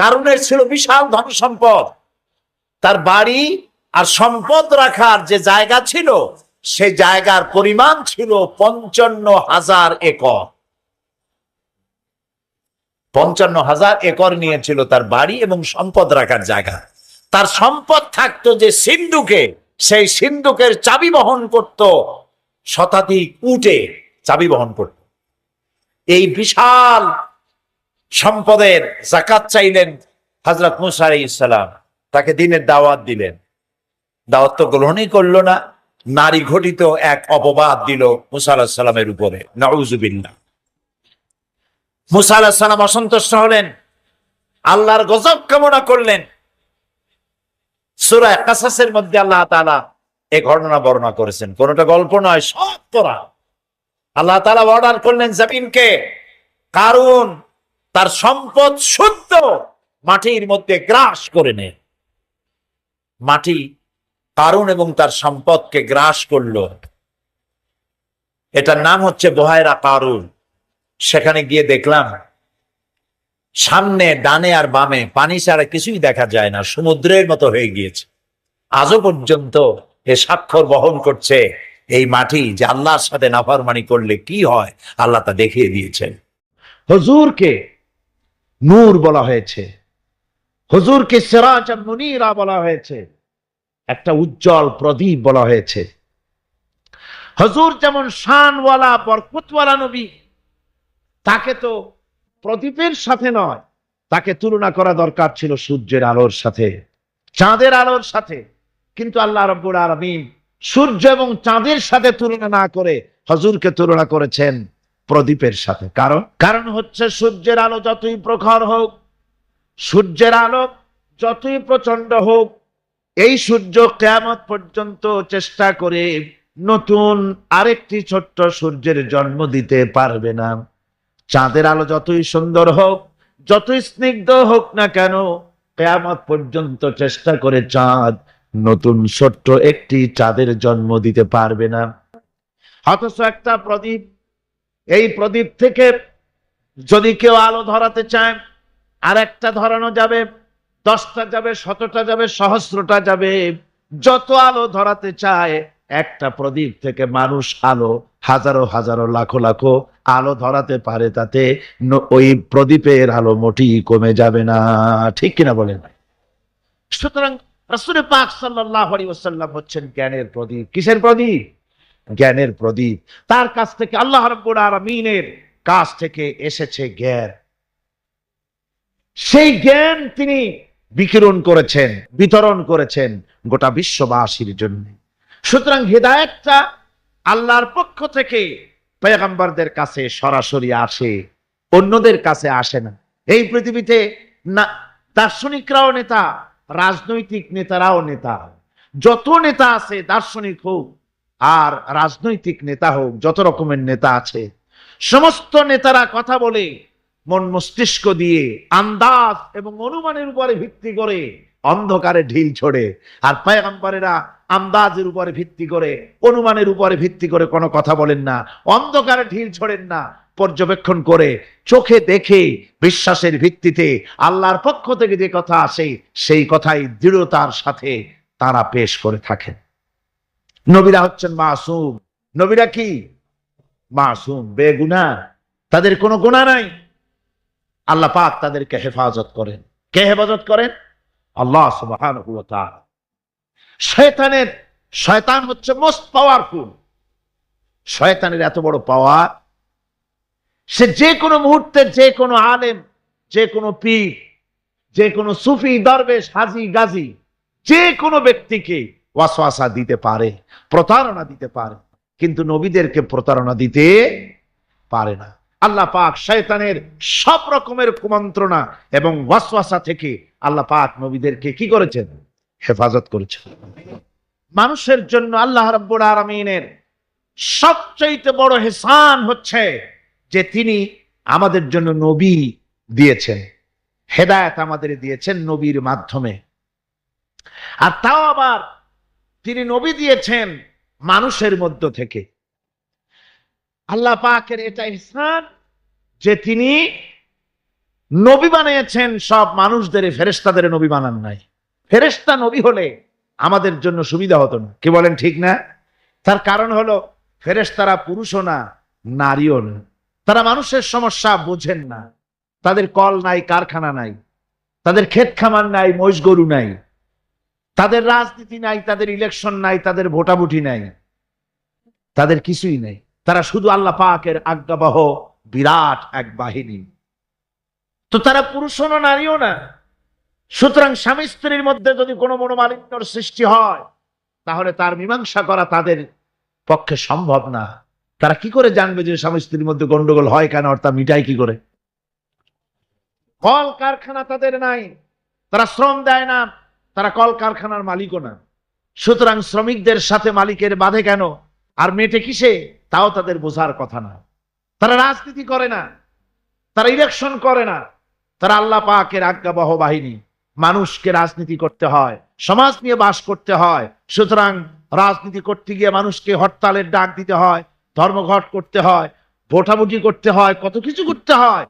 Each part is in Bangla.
কারুনের ছিল বিশাল ধন সম্পদ, তার বাড়ি আর সম্পদ রাখার যে জায়গা ছিল সেই জায়গার পরিমাণ ছিল 55,000 একর। 55,000 একর নিয়েছিল তার বাড়ি এবং সম্পদ রাখার জায়গা। তার সম্পদ থাকতো যে সিন্ধুকে, সেই সিন্ধুকের চাবি বহন করত শতাধিক উটে, চাবি বহন করত। এই বিশাল সম্পদের যাকাত চাইলেন হযরত মুসা আলাইহিস সালাম, তাকে দ্বীনের দাওয়াত দিলেন। দাওয়াত তো গ্রহণই করলো না, নারী ঘটিত এক অপবাদ দিল মুসা আলাইহিস সালামের উপরে, নাউযুবিল্লাহ। মুসা আলাইহিস সালাম অসন্তুষ্ট হলেন, আল্লাহর গজব কামনা করলেন। সূরা কাসাসের মধ্যে আল্লাহ তাআলা এই ঘটনা বর্ণনা করেছেন, কোনটা গল্প নয়, সব কোরআন। আল্লাহ তাআলা অর্ডার করলেন জমিনকে, কারুন তার সম্পদ শুদ্ধ মাটির মধ্যে গ্রাস করে নে। মাটি কারুন এবং তার সম্পদকে গ্রাস করলো। এটার নাম হচ্ছে বহায়রা কারুন। সেখানে গিয়ে দেখলাম সামনে ডানে আর বামে পানি ছাড়া কিছুই দেখা যায় না, সমুদ্রের মতো হয়ে গিয়েছে। আজও পর্যন্ত এ স্বাক্ষর বহন করছে এই মাটি যে আল্লাহর সাথে নাফরমানি করলে কি হয় আল্লাহ তা দেখিয়ে দিয়েছেন। হুজুরকে নূর বলা হয়েছে, হুজুরকে সিরাজাম মুনীরা বলা হয়েছে, একটা উজ্জ্বল প্রদীপ বলা হয়েছে। হুজুর যেমন শানওয়ালা বরকতওয়ালা নবী, তাকে তো প্রদীপের সাথে নয়, তাকে তুলনা করা দরকার ছিল সূর্যের আলোর সাথে, চাঁদের আলোর সাথে। কিন্তু আল্লাহ রাব্বুল আলামিন সূর্য এবং চাঁদের সাথে তুলনা না করে হুজুরকে তুলনা করেছেন প্রদীপের সাথে। কারণ হচ্ছে সূর্যের আলো যতই প্রখর হোক, সূর্যের আলো যতই প্রচন্ড হোক, এই সূর্য কিয়ামত পর্যন্ত চেষ্টা করে নতুন আরেকটি ছোট্ট সূর্যের জন্ম দিতে পারবে না। চাঁদের আলো যতই সুন্দর হোক, যতই স্নিগ্ধ হোক না কেন, কিয়ামত পর্যন্ত চেষ্টা করে চাঁদ নতুন ছোট্ট একটি চাঁদের জন্ম দিতে পারবে না। অথচ একটা প্রদীপ, এই প্রদীপ থেকে যদি কেউ আলো ধরাতে চায়, আর একটা ধরানো যাবে, 10টা যাবে, 100টা যাবে, সহস্রটা যাবে। যত আলো ধরাতে চায়, একটা প্রদীপ থেকে মানুষ আলো হাজারো হাজারো লাখো লাখো আলো ধরাতে পারে, তাতে ওই প্রদীপের আলো মোটেই কমে যাবে না। ঠিক কিনা বলেন? সুতরাং রাসূল পাক সাল্লাল্লাহু আলাইহি ওয়াসাল্লাম হচ্ছেন জ্ঞানের প্রদীপ। কিসের প্রদীপ? জ্ঞানের প্রদীপ। তার কাছ থেকে, আল্লাহ রাব্বুল আলামিনের কাছ থেকে এসেছে জ্ঞান। সেই জ্ঞান তিনি বিকিরণ করেছেন, বিতরণ করেছেন গোটা বিশ্ববাসীর জন্য। সুতরাং হিদায়াতটা আল্লাহর পক্ষ থেকে পয়গম্বরদের কাছে সরাসরি আসে, অন্যদের কাছে আসে না। এই পৃথিবীতে না দার্শনিকরাও নেতা, রাজনৈতিক নেতারাও নেতা। যত নেতা আছে, দার্শনিক হোক আর রাজনৈতিক নেতা হোক, যত রকমের নেতা আছে, সমস্ত নেতারা কথা বলে মন মস্তিষ্ক দিয়ে, আন্দাজ এবং অনুমানের উপরে ভিত্তি করে অন্ধকারে ঢিল ছোড়ে। আর পয়গম্বরেরা আন্দাজের উপরে ভিত্তি করে, অনুমানের উপরে ভিত্তি করে কোনো কথা বলেন না, অন্ধকারে ঢিল ছোড়েন না, পর্যবেক্ষণ করে চোখে দেখে বিশ্বাসের ভিত্তিতে আল্লাহর পক্ষ থেকে যে কথা আসে সেই কথাই দৃঢ়তার সাথে তারা পেশ করে থাকেন। নবীরা হচ্ছেন মাসুম। নবীরা কি? মাসুম, বেগুনাহ, তাদের কোনো গুনাহ নাই। আল্লাহ পাক তাদেরকে হেফাজত করেন। কে হেফাজত করেন? আল্লাহ সুবহানাহু ওয়া তাআলা। শয়তান হচ্ছে মোস্ট পাওয়ারফুল। শয়তানের এত বড় পাওয়ার, সে যে কোনো মুহূর্তে যে কোনো আলেম, যে কোনো পীর, যে কোনো সুফি, দরবেশ, হাজি, গাজী, যে কোনো ব্যক্তিকে ওয়াসওয়াসা দিতে পারে, প্রতারণা দিতে পারে, কিন্তু নবীদেরকে প্রতারণা দিতে পারে না। আল্লাহ পাক শয়তানের সব রকমের কুমন্ত্রণা এবং ওয়াসওয়াসা থেকে আল্লাহ পাক নবীদেরকে কি করেছেন? হেফাজত করেছেন। মানুষের জন্য আল্লাহ রাব্বুল আলামিনের সবচেয়ে বড় ইহসান হচ্ছে যে তিনি আমাদের জন্য নবী দিয়েছেন, হেদায়েত আমাদের দিয়েছেন নবীর মাধ্যমে। আর তাও আবার তিনি নবী দিয়েছেন মানুষের মধ্য থেকে। আল্লাহ পাকের এটা ইহসান যে তিনি নবী বানিয়েছেন সব মানুষদের, ফেরেশতাদের নবী বানান নাই। ফেরেশতা নবী হলে আমাদের জন্য সুবিধা হতো না, কি বলেন ঠিক না? তার কারণ হলো ফেরেশতারা পুরুষও না, নারীও না। তারা মানুষের সমস্যা বোঝেন না। তাদের কল নাই, কারখানা নাই, তাদের ক্ষেত খামার নাই, মহিষ গরু নাই, তাদের রাজনীতি নাই, তাদের ইলেকশন নাই, তাদের ভোটাভুটি নাই, তাদের কিছুই নেই। তারা শুধু আল্লাহ পাকের আজ্ঞাবহ বিরাট এক বাহিনী। তো তারা পুরুষও না, নারীও না। সুতরাং স্বামী স্ত্রীর মধ্যে যদি কোনো মনোমালিন্যর সৃষ্টি হয়, তাহলে তার মীমাংসা করা তাদের পক্ষে সম্ভব না। তারা কি করে জানবে যে স্বামী স্ত্রীর মধ্যে গন্ডগোল হয় কেন, আর তা মিটাই কি করে? কল কারখানা তাদের নাই, তারা শ্রম দেয় না, তারা কল কারখানার মালিকও না। সুতরাং শ্রমিকদের সাথে মালিকের বাধে কেন, আর মেটে কিসে, তাও তাদের বোঝার কথা না। তারা রাজনীতি করে না, তারা ইলেকশন করে না, তারা আল্লাহ পাকের আজ্ঞাবহ বাহিনী। মানুষকে রাজনীতি করতে হয়, সমাজ নিয়ে বাস করতে হয়। সুতরাং রাজনীতি করতে গিয়ে মানুষকে হরতালের ডাক দিতে হয়, ধর্মঘট করতে হয়, ভোটাভুটি করতে হয়, কত কিছু করতে হয়।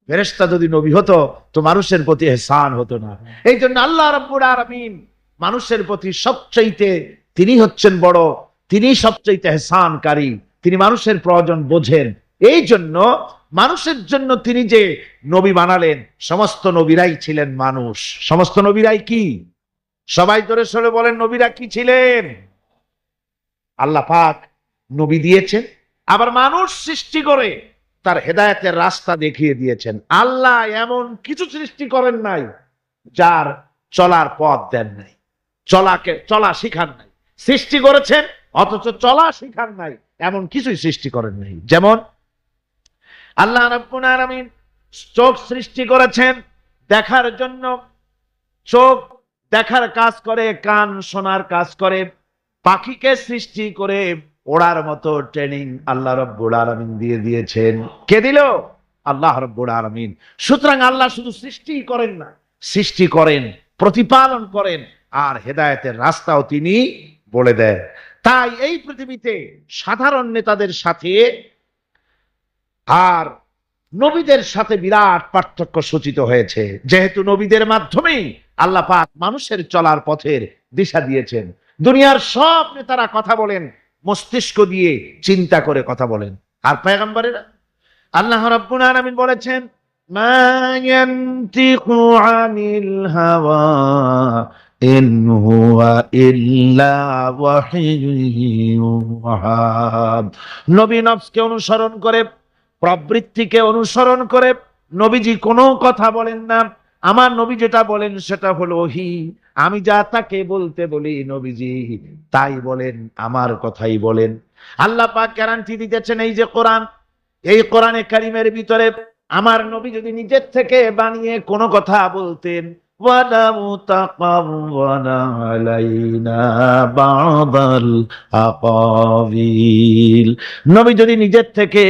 ফেরেশতা যদি নবী হতো তো মানুষের প্রতি ইহসান হতো না। এই জন্য আল্লাহ রাব্বুল আলামিন মানুষের প্রতি সবচাইতে তিনি হচ্ছেন বড়, তিনি সবচাইতে ইহসানকারী, তিনি মানুষের প্রয়োজন বোঝেন। এই জন্য মানুষের জন্য তিনি যে নবী বানালেন, সমস্ত নবীরাই ছিলেন মানুষ। সমস্ত নবীরাই কি? সবাই ধরে সরে বলেন, নবীরা কি ছিলেন? আল্লাহ পাক নবী দিয়েছেন, আবার মানুষ সৃষ্টি করে তার হেদায়েতের রাস্তা দেখিয়ে দিয়েছেন। আল্লাহ এমন কিছু সৃষ্টি করেন নাই যার চলার পথ দেন নাই, চলা শিখান নাই। সৃষ্টি করেছেন অথচ চলা শিখান নাই, এমন কিছুই সৃষ্টি করেন নাই। যেমন আল্লাহ রাব্বুল আলামিন চোখ সৃষ্টি করেছেন দেখার জন্য, চোখ দেখার কাজ করে, কান শোনার কাজ করে। পাখিকে সৃষ্টি করে ওড়ার মতো ট্রেনিং আল্লাহ রাব্বুল আলামিন দিয়ে দিয়েছেন। কে দিল? আল্লাহ রাব্বুল আলামিন। সুতরাং আল্লাহ শুধু সৃষ্টি করেন না, সৃষ্টি করেন, প্রতিপালন করেন, আর হেদায়েতের রাস্তাও তিনি বলে দেন। তাই এই পৃথিবীতে সাধারণ নেতাদের সাথে আর নবীদের সাথে বিরাট পার্থক্য সূচিত হয়েছে, যেহেতু নবীদের মাধ্যমেই আল্লাহ পাক মানুষের চলার পথের দিশা দিয়েছেন। দুনিয়ার সব নেতারা কথা বলেন মস্তিষ্ক দিয়ে, চিন্তা করে কথা বলেন। আর পয়গম্বরেরা, আল্লাহ রাব্বুল আলামিন বলেছেন, মা ইয়ানতিকু আনিল হাওয়া ইন হুয়া ইল্লা ওয়াহয়ুহা। নবী নফসকে অনুসরণ করে, প্রবৃত্তিকে অনুসরণ করে নবীজি কোনো কথা বলেন না। আমার নবী যেটা বলেন সেটা হলো ওহী। আমি যা তাকে বলতে বলি নবীজি তাই বলেন, আমার কথাই বলেন। আল্লাহ পাক গ্যারান্টি দিতেছেন, এই যে কোরআন, এই কোরআনে কারিমের ভিতরে আমার নবী যদি নিজের থেকে বানিয়ে কোনো কথা বলতেন, ওয়ালাউ তাকাওয়ালা আলাইনা বাদাল আকাবিল, নবী যদি নিজের থেকে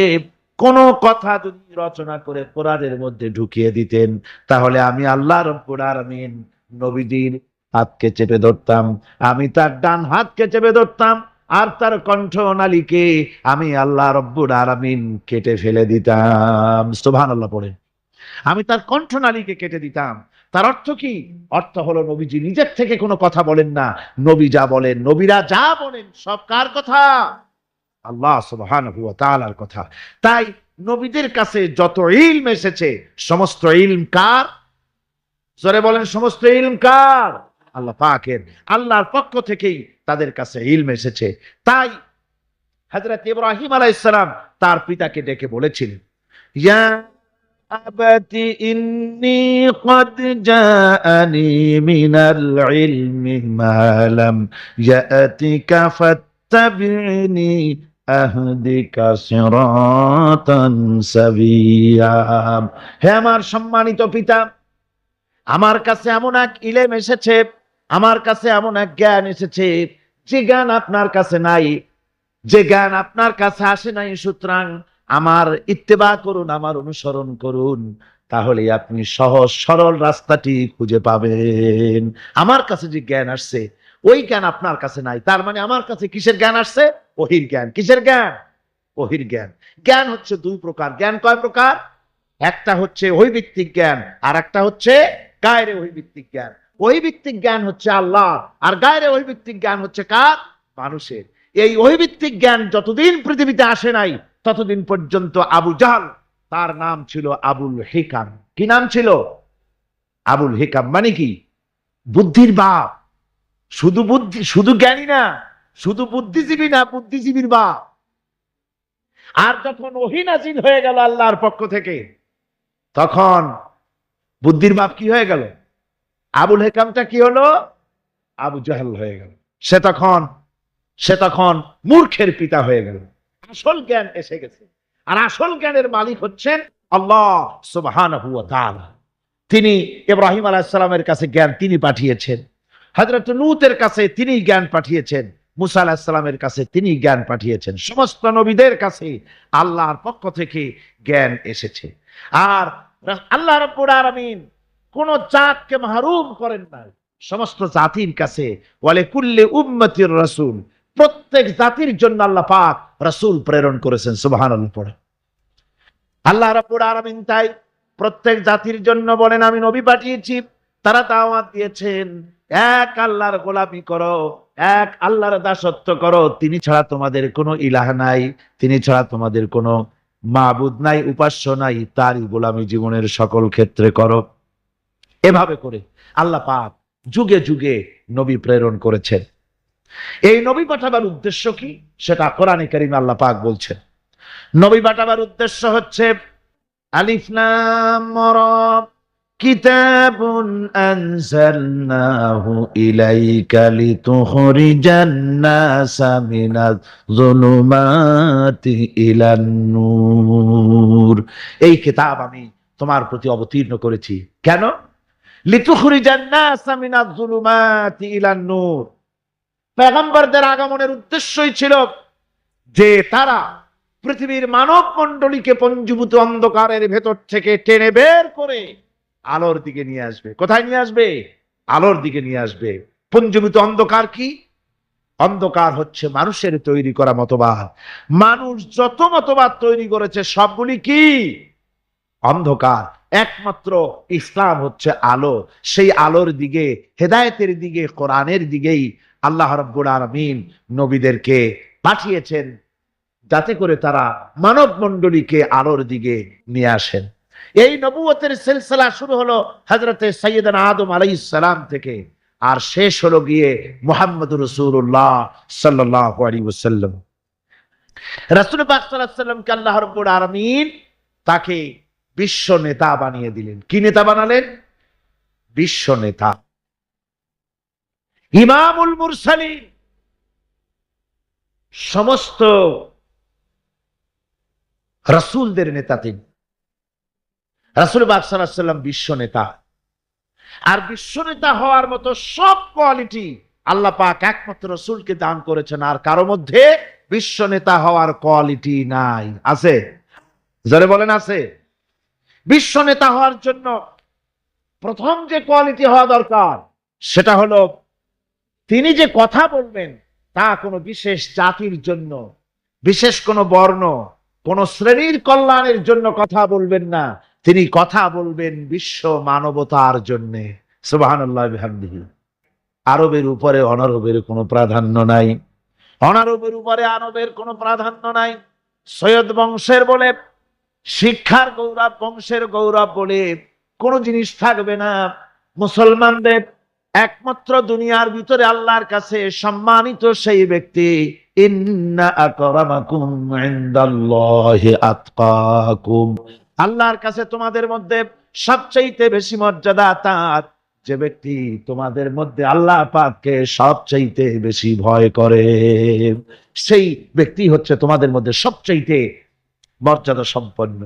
কোন কথা যদি রচনা করে কোরআনের মধ্যে ঢুকিয়ে দিতেন, তাহলে আমি আল্লাহ রাব্বুল আলামিন নবীজির হাতকে চেপে ধরতাম, আমি তার ডান হাতকে চেপে ধরতাম, আর তার কণ্ঠনালীকে আমি আল্লাহ রাব্বুল আলামিন কেটে ফেলে দিতাম। সুবহানাল্লাহ পড়েন। আমি তার কণ্ঠনালীকে কেটে দিতাম। তার অর্থ কি? অর্থ হলো নবীজি নিজের থেকে কোনো কথা বলেন না, নবী যা বলেন, নবীরা যা বলেন সব কার কথা? আল্লাহ সুবহানাহু ওয়া তাআলার কথা। তাই নবীদের কাছে যত ইলম এসেছে, সমস্ত ইলম কার? জোরে বলেন, সমস্ত ইলম কার? আল্লাহ পাকের। আল্লাহর পক্ষ থেকেই তাদের কাছে ইলম এসেছে। তাই হযরত ইব্রাহিম আলাইহিস সালাম তার পিতাকে ডেকে বলেছিলেন, ইয়া আবাতি ইন্নী ক্বাদ জাআনি মিনাল ইলমি মা লাম ইয়াতিকা ফাত্তাবি'নি আহদিকা সিরাতান সাবিয়্যা। হে আমার সম্মানিত পিতা, আমার কাছে এমন এক ইলম এসেছে, আমার কাছে এমন এক জ্ঞান এসেছে যে জ্ঞান আপনার কাছে নাই, যে জ্ঞান আপনার কাছে আসে নাই। সুতরাং আমার ইত্তেবা করুন, আমার অনুসরণ করুন, তাহলে আপনি সহজ সরল রাস্তাটি খুঁজে পাবেন। আমার কাছে যে জ্ঞান আসছে ওই জ্ঞান আপনার কাছে নাই। তার মানে আমার কাছে কিসের জ্ঞান আসছে? ওহির জ্ঞান। কিসের জ্ঞান? ওহির জ্ঞান। জ্ঞান হচ্ছে দুই প্রকার। জ্ঞান কয় প্রকার? একটা হচ্ছে ওই ভিত্তিক জ্ঞান, আর একটা হচ্ছে গায়রে ওই ভিত্তিক জ্ঞান। ওই ভিত্তিক জ্ঞান হচ্ছে আল্লাহ, আর গায়রে ওই ভিত্তিক জ্ঞান হচ্ছে কার? মানুষের। এই ওই ভিত্তিক জ্ঞান যতদিন পৃথিবীতে আসে নাই ততদিন পর্যন্ত আবু জাহল, তার নাম ছিল আবুল হিকাম। কি নাম ছিল? আবুল হিকাম। মানে কি? বুদ্ধির বাপ। শুধু বুদ্ধি, শুধু জ্ঞানী না, শুধু বুদ্ধিজীবী না, বুদ্ধিজীবীর বাপ। আর যখন ওহী নাযিল হয়ে গেল আল্লাহর পক্ষ থেকে, তখন বুদ্ধির বাপ কি হয়ে গেল? আবুল হেকামটা কি হলো? আবু জাহেল হয়ে গেল। সে তখন মূর্খের পিতা হয়ে গেল। আসল জ্ঞান এসে গেছে, আর আসল জ্ঞানের মালিক হচ্ছেন আল্লাহ সুবহানাহু ওয়া তাআলা। তিনি ইব্রাহিম আলাইহিস সালামের কাছে জ্ঞান তিনি পাঠিয়েছেন, হযরত লূতের কাছে তিনি জ্ঞান পাঠিয়েছেন, মুসা আলাইহিস সালামের কাছে তিনি জ্ঞান পাঠিয়েছেন। সমস্ত নবীদের কাছে আল্লাহর পক্ষ থেকে জ্ঞান এসেছে। আর আল্লাহ রাব্বুল আলামিন কোন জাতকে মাহরুম করেন না, সমস্ত জাতির কাছে ওয়ালে কুল্লি উম্মতির রাসূল, প্রত্যেক জাতির জন্য আল্লাহ পাক রাসূল প্রেরণ করেছেন। সুবহানাল্লাহ পড়ে। আল্লাহ রাব্বুল আলামিন তাই প্রত্যেক জাতির জন্য বলেন আমি নবী পাঠিয়েছি। তারা দাওয়াত দিয়েছেন এক আল্লাহর গোলামি করো, এক আল্লাহর দাসত্ব করো, তিনি ছাড়া তোমাদের কোনো ইলাহ নাই, তিনি ছাড়া তোমাদের কোনো মাবুদ নাই, উপাস্য নাই, তারই গোলামি জীবনের সকল ক্ষেত্রে করো। এভাবে করে আল্লাহ পাক যুগে যুগে নবী প্রেরণ করেছেন। এই নবী পাঠাবার উদ্দেশ্য কি সেটা কোরআনে কারীমে আল্লাহ পাক বলছেন। নবী পাঠাবার উদ্দেশ্য হচ্ছে আলিফ লাম রা কিতাবুন আনজালনাহু ইলাইকা লিতুখরিজান নাসা মিনাজ যুলুমাতি ইলান নূর। এই কিতাব আমি তোমার প্রতি অবতীর্ণ করেছি। কেন? লিতুখরিজান নাসা মিনাজ যুলুমাতি ইলান নূর। পয়গম্বরদের আগমনের উদ্দেশ্যই ছিল যে তারা পৃথিবীর মানব মণ্ডলীকে পঞ্জীভূত অন্ধকারের ভেতর থেকে টেনে বের করে আলোর দিকে নিয়ে আসবে। কোথায় নিয়ে আসবে? আলোর দিকে নিয়ে আসবে। পঞ্জীভূত অন্ধকার কি? অন্ধকার হচ্ছে মানুষের তৈরি করা মতবাদ। মানুষ যত মতবাদ তৈরি করেছে সবগুলি কি? অন্ধকার। একমাত্র ইসলাম হচ্ছে আলো। সেই আলোর দিকে, হেদায়েতের দিকে, কোরআনের দিকেই আল্লাহ রাব্বুল আলামিন নবীদেরকে পাঠিয়েছেন, যাতে করে তারা মানব মণ্ডলীকে আলোর দিকে নিয়ে আসেন। এই নবুয়তের সিলসিলা শুরু হলো হযরতে সাইয়েদনা আদম আলাইহিস সালাম থেকে, আর শেষ হলো গিয়ে মুহাম্মদুর রাসূলুল্লাহ সাল্লাল্লাহু আলাইহি ওয়াসাল্লাম। রাসূল পাক সাল্লাল্লাহু আলাইহি ওয়াসাল্লামকে আল্লাহ রাব্বুল আলামিন তাকে বিশ্ব নেতা বানিয়ে দিলেন। কি নেতা বানালেন? বিশ্ব নেতা, ইমামুল মুরসালিন। সমস্ত রাসূলদের নেতা তিনি। রাসূল পাক সাল্লাল্লাহু আলাইহি ওয়াসাল্লাম বিশ্ব নেতা। আর বিশ্ব নেতা হওয়ার মতো সব কোয়ালিটি আল্লাহ পাক একমাত্র রাসূলকে দান করেছেন। আর কারো মধ্যে বিশ্ব নেতা হওয়ার কোয়ালিটি নাই। আছে? জোরে বলেন আছে? বিশ্ব নেতা হওয়ার জন্য প্রথম যে কোয়ালিটি হওয়া দরকার সেটা হলো তিনি যে কথা বলবেন তা কোনো বিশেষ জাতির জন্য, বিশেষ কোনো বর্ণ, কোন শ্রেণীর কল্যাণের জন্য কথা বলবেন না। তিনি কথা বলবেন বিশ্ব মানবতার জন্য। সুবহানাল্লাহ বিহামদিহি। আরবের উপরে অনারবের কোনো প্রাধান্য নাই, অনারবের উপরে আরবের কোনো প্রাধান্য নাই। সৈয়দ বংশের বলে, শিক্ষার গৌরব, বংশের গৌরব বলে কোন জিনিস থাকবে না। মুসলমানদের একমাত্র দুনিয়ার ভিতরে আল্লাহর কাছে সম্মানিত সেই ব্যক্তি, ইন্না আকরামাকুম ইনদাল্লাহি আতকাকুম। আল্লাহর কাছে তোমাদের মধ্যে সবচাইতে বেশি মর্যাদা তার যে ব্যক্তি তোমাদের মধ্যে আল্লাহ পাককে সবচাইতে বেশি ভয় করে। সেই ব্যক্তি হচ্ছে তোমাদের মধ্যে সবচাইতে মর্যাদা সম্পন্ন।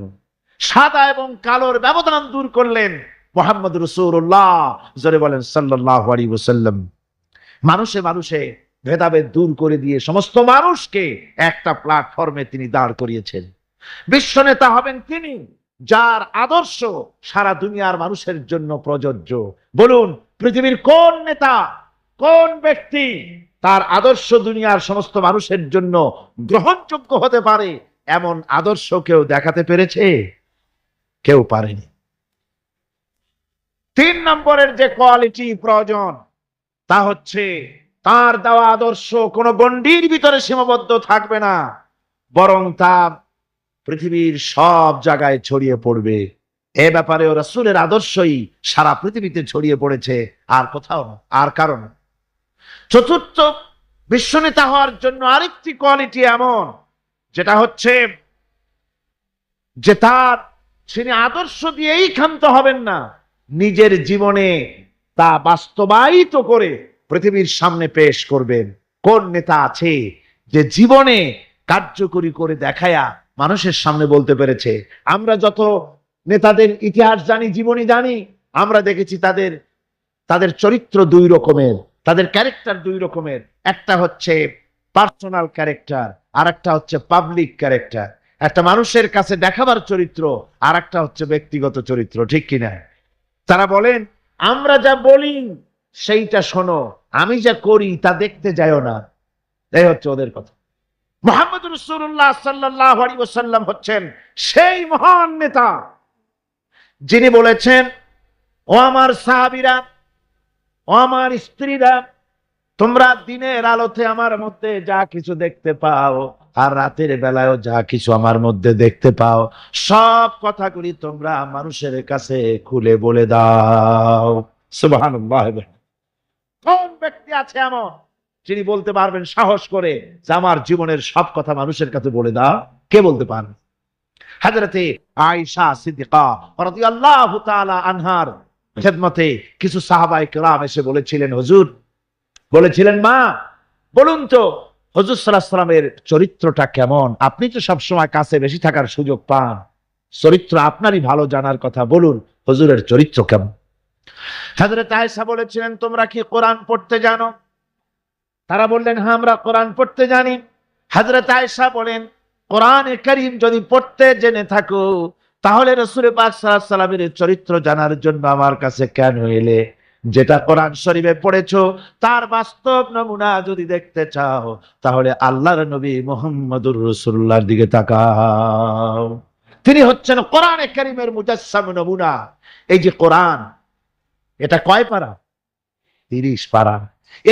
সাদা এবং কালোর ব্যবধান দূর করলেন মুহাম্মদ রাসূলুল্লাহ, জোরে বলেন সাল্লাল্লাহু আলাইহি ওয়াসাল্লাম। মানুষে মানুষে ভেদাভেদ দূর করে দিয়ে সমস্ত মানুষকে একটা প্ল্যাটফর্মে তিনি দাঁড় করিয়েছেন। বিশ্ব নেতা হবেন তিনি যার আদর্শ সারা দুনিয়ার মানুষের জন্য প্রযোজ্য। বলুন পৃথিবীর কোন নেতা, কোন ব্যক্তি তার আদর্শ দুনিয়ার সমস্ত মানুষের জন্য গ্রহণযোগ্য হতে পারে এমন আদর্শ কেউ দেখাতে পেরেছে? কেউ পারেনি। 3 নম্বরের যে কোয়ালিটি প্রয়োজন তা হচ্ছে তার দেওয়া আদর্শ কোন গণ্ডির ভিতরে সীমাবদ্ধ থাকবে না, বরং তা পৃথিবীর সব জায়গায় ছড়িয়ে পড়বে। এ ব্যাপারে রাসূলের আদর্শই সারা পৃথিবীতে ছড়িয়ে পড়েছে, আর কোথাও না, আর কারণ। চতুর্থ, বিশ্বনেতা হওয়ার জন্য আরেকটি কোয়ালিটি এমন, যেটা হচ্ছে যে তিনি আদর্শ দিয়েই ক্ষান্ত হবেন না, নিজের জীবনে তা বাস্তবায়িত করে পৃথিবীর সামনে পেশ করবেন। কোন নেতা আছে যে জীবনে কার্যকরী করে দেখায়া মানুষের সামনে বলতে পেরেছে? আমরা যত নেতাদের ইতিহাস জানি, জীবনী জানি, আমরা দেখেছি তাদের চরিত্র 2 রকমের, তাদের ক্যারেক্টার 2 রকমের। একটা হচ্ছে পার্সোনাল ক্যারেক্টার, আর একটা হচ্ছে পাবলিক ক্যারেক্টার। একটা মানুষের কাছে দেখাবার চরিত্র, আর একটা হচ্ছে ব্যক্তিগত চরিত্র, ঠিক কিনা? তারা বলেন, আমরা যা বলি সেইটা শোনো, আমি যা করি তা দেখতে যাইও না। এই হচ্ছে ওদের কথা। মুহাম্মদ রাসূলুল্লাহ সাল্লাল্লাহু আলাইহি ওয়াসাল্লাম হচ্ছেন সেই মহান নেতা যিনি বলেছেন, ও আমার সাহাবীরা, ও আমার স্ত্রীরা, তোমরা দিনের আলোতে আমার মধ্যে যা কিছু দেখতে পাও, আর রাতের বেলায়ও যা কিছু আমার মধ্যে দেখতে পাও, সব কথাগুলি তোমরা মানুষের কাছে খুলে বলে দাও। সুবহানাল্লাহ। কোন ব্যক্তি আছে এমন যিনি বলতে পারবেন সাহস করে যে আমার জীবনের সব কথা মানুষের কাছে বলে দাও? কে বলতে পারেন? হযরতে আয়েশা সিদ্দিকা রাদিয়াল্লাহু তাআলা আনহার খেদমতে কিছু সাহাবায়ে কেরাম এসে বলেছিলেন, হুজুর, বলেছিলেন, মা বলুন তো হুজুর সাল্লাল্লাহু আলাইহি ওয়াসাল্লামের চরিত্রটা কেমন? আপনি তো সবসময় কাছে বেশি থাকার সুযোগ পান, চরিত্র আপনারই ভালো জানার কথা, বলুন হুজুরের চরিত্র কেমন? হযরত আয়েশা বলেছিলেন, তোমরা কি কোরআন পড়তে জানো? তারা বললেন, হ্যাঁ, আমরা কোরআন পড়তে জানি। হযরত আয়েশা বলেন, কোরআনে কারীম যদি পড়তে জেনে থাকো, তাহলে রাসূল পাক সাল্লাল্লাহু আলাইহি ওয়াসাল্লামের চরিত্র জানার জন্য আমার কাছে কেন এলে? যেটা কোরআন শরীফে পড়েছো তার বাস্তব নমুনা যদি দেখতে চাও, তাহলে আল্লাহর নবী মুহাম্মদুর রাসূলুল্লাহর দিকে তাকাও। তিনি হচ্ছেন কোরআনে কারীমের মুজাসসাম নমুনা। এই যে কোরআন, এটা কয় পারা? 30 পারা।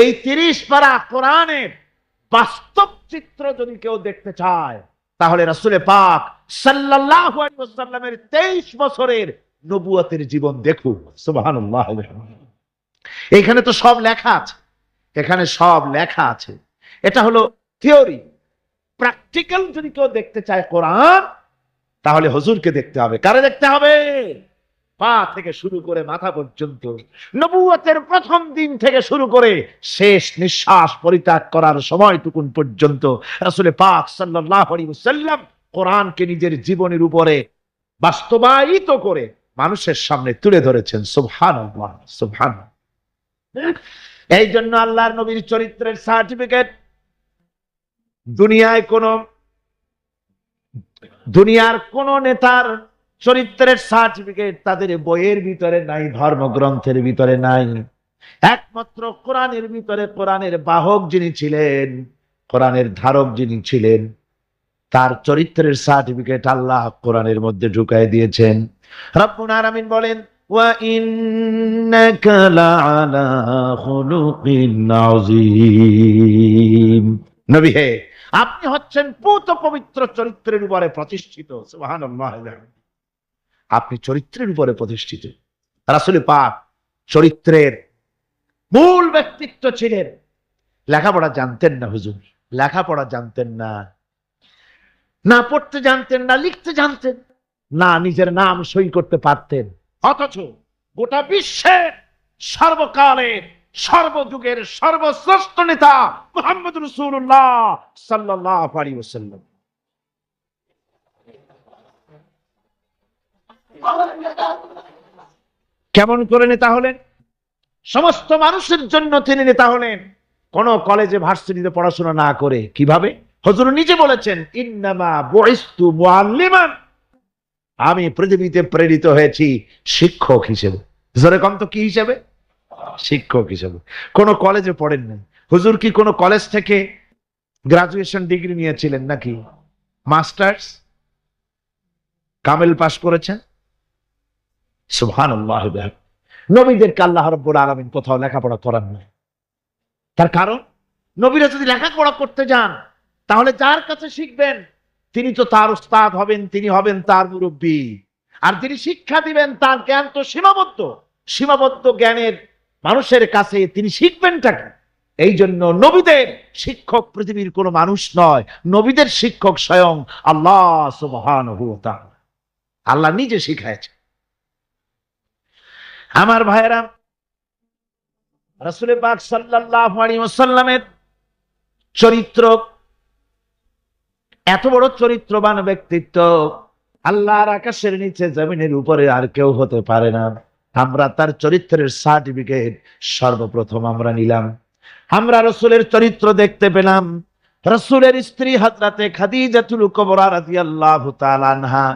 এই 30 পারা কোরআনের বাস্তব চিত্র যদি কেউ দেখতে চায়, তাহলে রাসূল পাক সাল্লাল্লাহু আলাইহি ওয়াসাল্লামের 23 বছরের নবুয়তের জীবন দেখুন। সুবহানাল্লাহ। এখানে তো সব লেখা আছে, এখানে সব লেখা আছে। এটা হলো থিওরি। প্র্যাকটিক্যাল যদি কেউ দেখতে চায় কোরআন, তাহলে হুজুরকে দেখতে হবে। কারে দেখতে হবে? পা থেকে শুরু করে মাথা পর্যন্ত, নবুয়তের প্রথম দিন থেকে শুরু করে শেষ নিঃশ্বাস পরিত্যাগ করার সময়টুকুন পর্যন্ত রাসূল পাক সাল্লাল্লাহু আলাইহি ওয়াসাল্লাম কোরআনকে নিজের জীবনের উপরে বাস্তবায়িত করে মানুষের সামনে তুলে ধরেছেন। সুবহানাল্লাহ, সুবহানাল্লাহ। এই জন্য আল্লাহর নবীর চরিত্রের সার্টিফিকেট দুনিয়ার কোন নেতার চরিত্রের সার্টিফিকেট তাদের বইয়ের ভিতরে নাই, ধর্মগ্রন্থের ভিতরে নাই। একমাত্র কোরআনের ভিতরে কোরআনের বাহক যিনি ছিলেন, কোরআনের ধারক যিনি ছিলেন, তার চরিত্রের সার্টিফিকেট আল্লাহ কোরআনের মধ্যে ঢুকায় দিয়েছেন। রব্বুল আলামিন বলেন, ওয়া ইন্নাকা লাআলা খুলুকিন আযীম। নবী হে, আপনি হচ্ছেন পূত পবিত্র চরিত্রের উপরে প্রতিষ্ঠিত। সুবহানাল্লাহ। আপনি চরিত্রের উপরে প্রতিষ্ঠিত। রাসূল পাক চরিত্রের মূল ব্যক্তিত্ব ছিলেন। লেখাপড়া জানতেন না হুজুর, লেখাপড়া জানতেন না, না পড়তে জানতেন, না লিখতে জানতেন, না নিজের নাম সই করতে পারতেন। অথচ গোটা বিশ্বের সর্বকালের সর্বযুগের সর্বশ্রেষ্ঠ নেতা মুহাম্মদ রাসূলুল্লাহ সাল্লাল্লাহু আলাইহি ওয়াসাল্লাম। কেমন করে নেতা হলেন? সমস্ত মানুষের জন্য তিনি নেতা হলেন, কোন কলেজে ভার্সিটিতে পড়াশোনা না করে। কিভাবে? হুজুর নিজে বলেছেন, ইন্নামা বুইস্তু মুআল্লিমান, আমি পৃথিবীতে প্রেরিত হয়েছি শিক্ষক হিসেবে। জোরে কম তো, কি হিসেবে? শিক্ষক হিসেবে। কোন কলেজে পড়েন নাই। হুজুর কি কোন কলেজ থেকে গ্রাজুয়েশন ডিগ্রি নিয়েছিলেন নাকি? মাস্টার্স কামেল পাস করেছেন? সুবহানাল্লাহ। নবীদেরকে আল্লাহ রাব্বুল আলামিন কোথাও লেখাপড়া করান নাই। তার কারণ, নবীরা যদি লেখাপড়া করতে যান, তাহলে যার কাছে শিখবেন তিনি তো তার উস্তাদ হবেন, তিনি হবেন তার মুরব্বী। আর যিনি শিক্ষা দিবেন তার জ্ঞান তো সীমাবদ্ধ জ্ঞানের মানুষের কাছে তিনি শিখবেনটা কি? এই জন্য নবীদের শিক্ষক পৃথিবীর কোনো মানুষ নয়, নবীদের শিক্ষক স্বয়ং আল্লাহ সুবহানাহু ওয়া তাআলা। আল্লাহ নিজে শিখাইছে। আমার ভাইয়েরা, রাসূল পাক সাল্লাল্লাহু আলাইহি ওয়াসাল্লামের চরিত্র, এত বড় চরিত্রবান ব্যক্তিত্ব, আল্লাহর আকাশের নিচে জমিনের উপরে আর কেউ হতে পারে না। আমরা তার চরিত্রের সার্টিফিকেট সর্বপ্রথম আমরা নিলাম। আমরা রাসূলের চরিত্র দেখতে পেলাম। রাসূলের স্ত্রী হযরতে খাদিজাতুল কুবরা রাদিয়াল্লাহু তাআলা আনহা,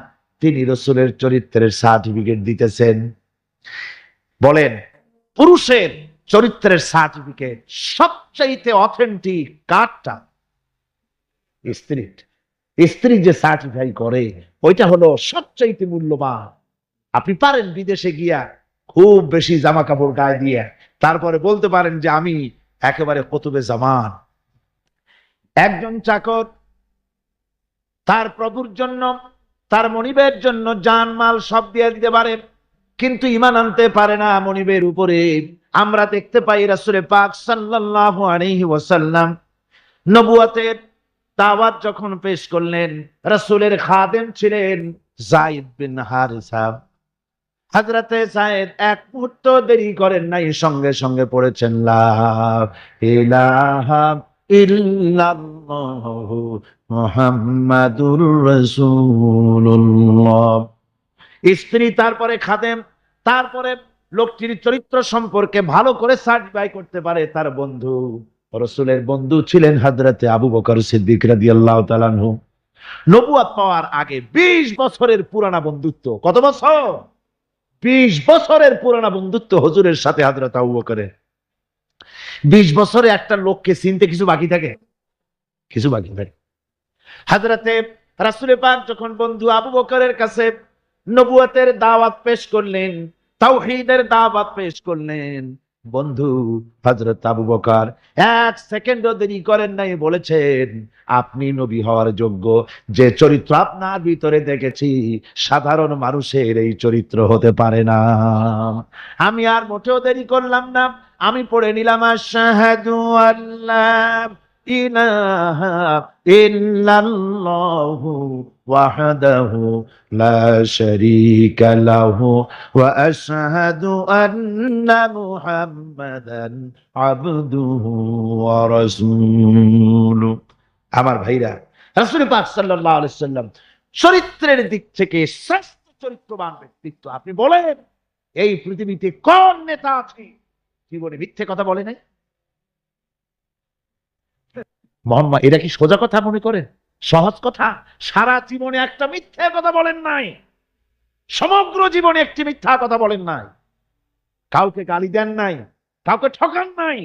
তিনি রাসূলের চরিত্রের সার্টিফিকেট দিতেছেন। বলেন, পুরুষের চরিত্রের সার্টিফিকেট সবচাইতে অথেন্টিক কারটা? স্ত্রী যে সার্টিফাই করে ওইটা হলো সবচাইতে মূল্যবান। আপনি পারেন বিদেশে গিয়া খুব বেশি জামা কাপড় গায়ে দিয়ে তারপরে বলতে পারেন যে আমি একেবারে কুতুবে জামান। একজন চাকর তার প্রভুর জন্য, তার মনিবের জন্য জানমাল সব দিয়ে দিতে পারে, কিন্তু ঈমান আনতে পারে না মনিবের উপরে। আমরা দেখতে পাই রাসূল পাক সাল্লাল্লাহু আলাইহি ওয়াসাল্লাম নবুয়তের দাওয়াত যখন পেশ করলেন, রাসূলের খাদেম ছিলেন যায়েদ বিন হারিসা। হযরতে যায়েদ এক মুহূর্ত দেরি করেন নাই, সঙ্গে সঙ্গে পড়েছেন লা ইলাহা ইল্লাল্লাহু মুহাম্মাদুর রাসূলুল্লাহ। স্ত্রী, তারপরে খাদেম, তারপরে লোকটির চরিত্র সম্পর্কে ভালো করে সার্টিফাই করতে পারে তার বন্ধু। রাসূলের বন্ধু ছিলেন হযরতে আবু বকর সিদ্দিক রাদিয়াল্লাহু তাআলা আনহু। নবুয়ত পাওয়ার আগে 20 বছরের পুরানা বন্ধুত্ব। কত বছর? 20 বছরের পুরানা বন্ধুত্ব হুজুরের সাথে হযরত আবু বকরের। 20 বছরে একটা লোককে চিনতে কিছু বাকি থাকে? কিছু বাকি থাকে। হযরতে রাসূল পাক যখন বন্ধু আবু বকরের কাছে নবুয়তের দাওয়াত পেশ করলেন, তাওহীদের দাওয়াত পেশ করলেন, বন্ধু হযরত আবু বকর এক সেকেন্ডও দেরি করেন নাই, বলেছেন আপনি নবী হওয়ার যোগ্য। যে চরিত্র আপনার ভিতরে দেখেছি সাধারণ মানুষের এই চরিত্র হতে পারে না। আমি আর মোটেও দেরি করলাম না, আমি পড়ে নিলাম আশহাদু আল্লাহ ইলাহা ইল্লাল্লাহু ওয়াহদাহু লা শারীকা লাহু ওয়া আশহাদু আন্না মুহাম্মাদান আবদুহু ওয়া রাসূলুহু। আমার ভাইরা, রাসূল পাক সাল্লাল্লাহু আলাইহি সাল্লাম চরিত্রের দিক থেকে শ্রেষ্ঠ চরিত্রবান ব্যক্তিত্ব। আপনি বলেন, এই পৃথিবীতে কোন নেতা আছে জীবনে মিথ্যে কথা বলে নাই? মোহাম্মদ, এটা কি সোজা কথা মনে করেন? সহজ কথা? সারা জীবনে একটা মিথ্যা কথা বলেন নাই, সমগ্র জীবনে একটি মিথ্যা কথা বলেন নাই, কাউকে গালি দেন নাই, কাউকে ঠকান নাই,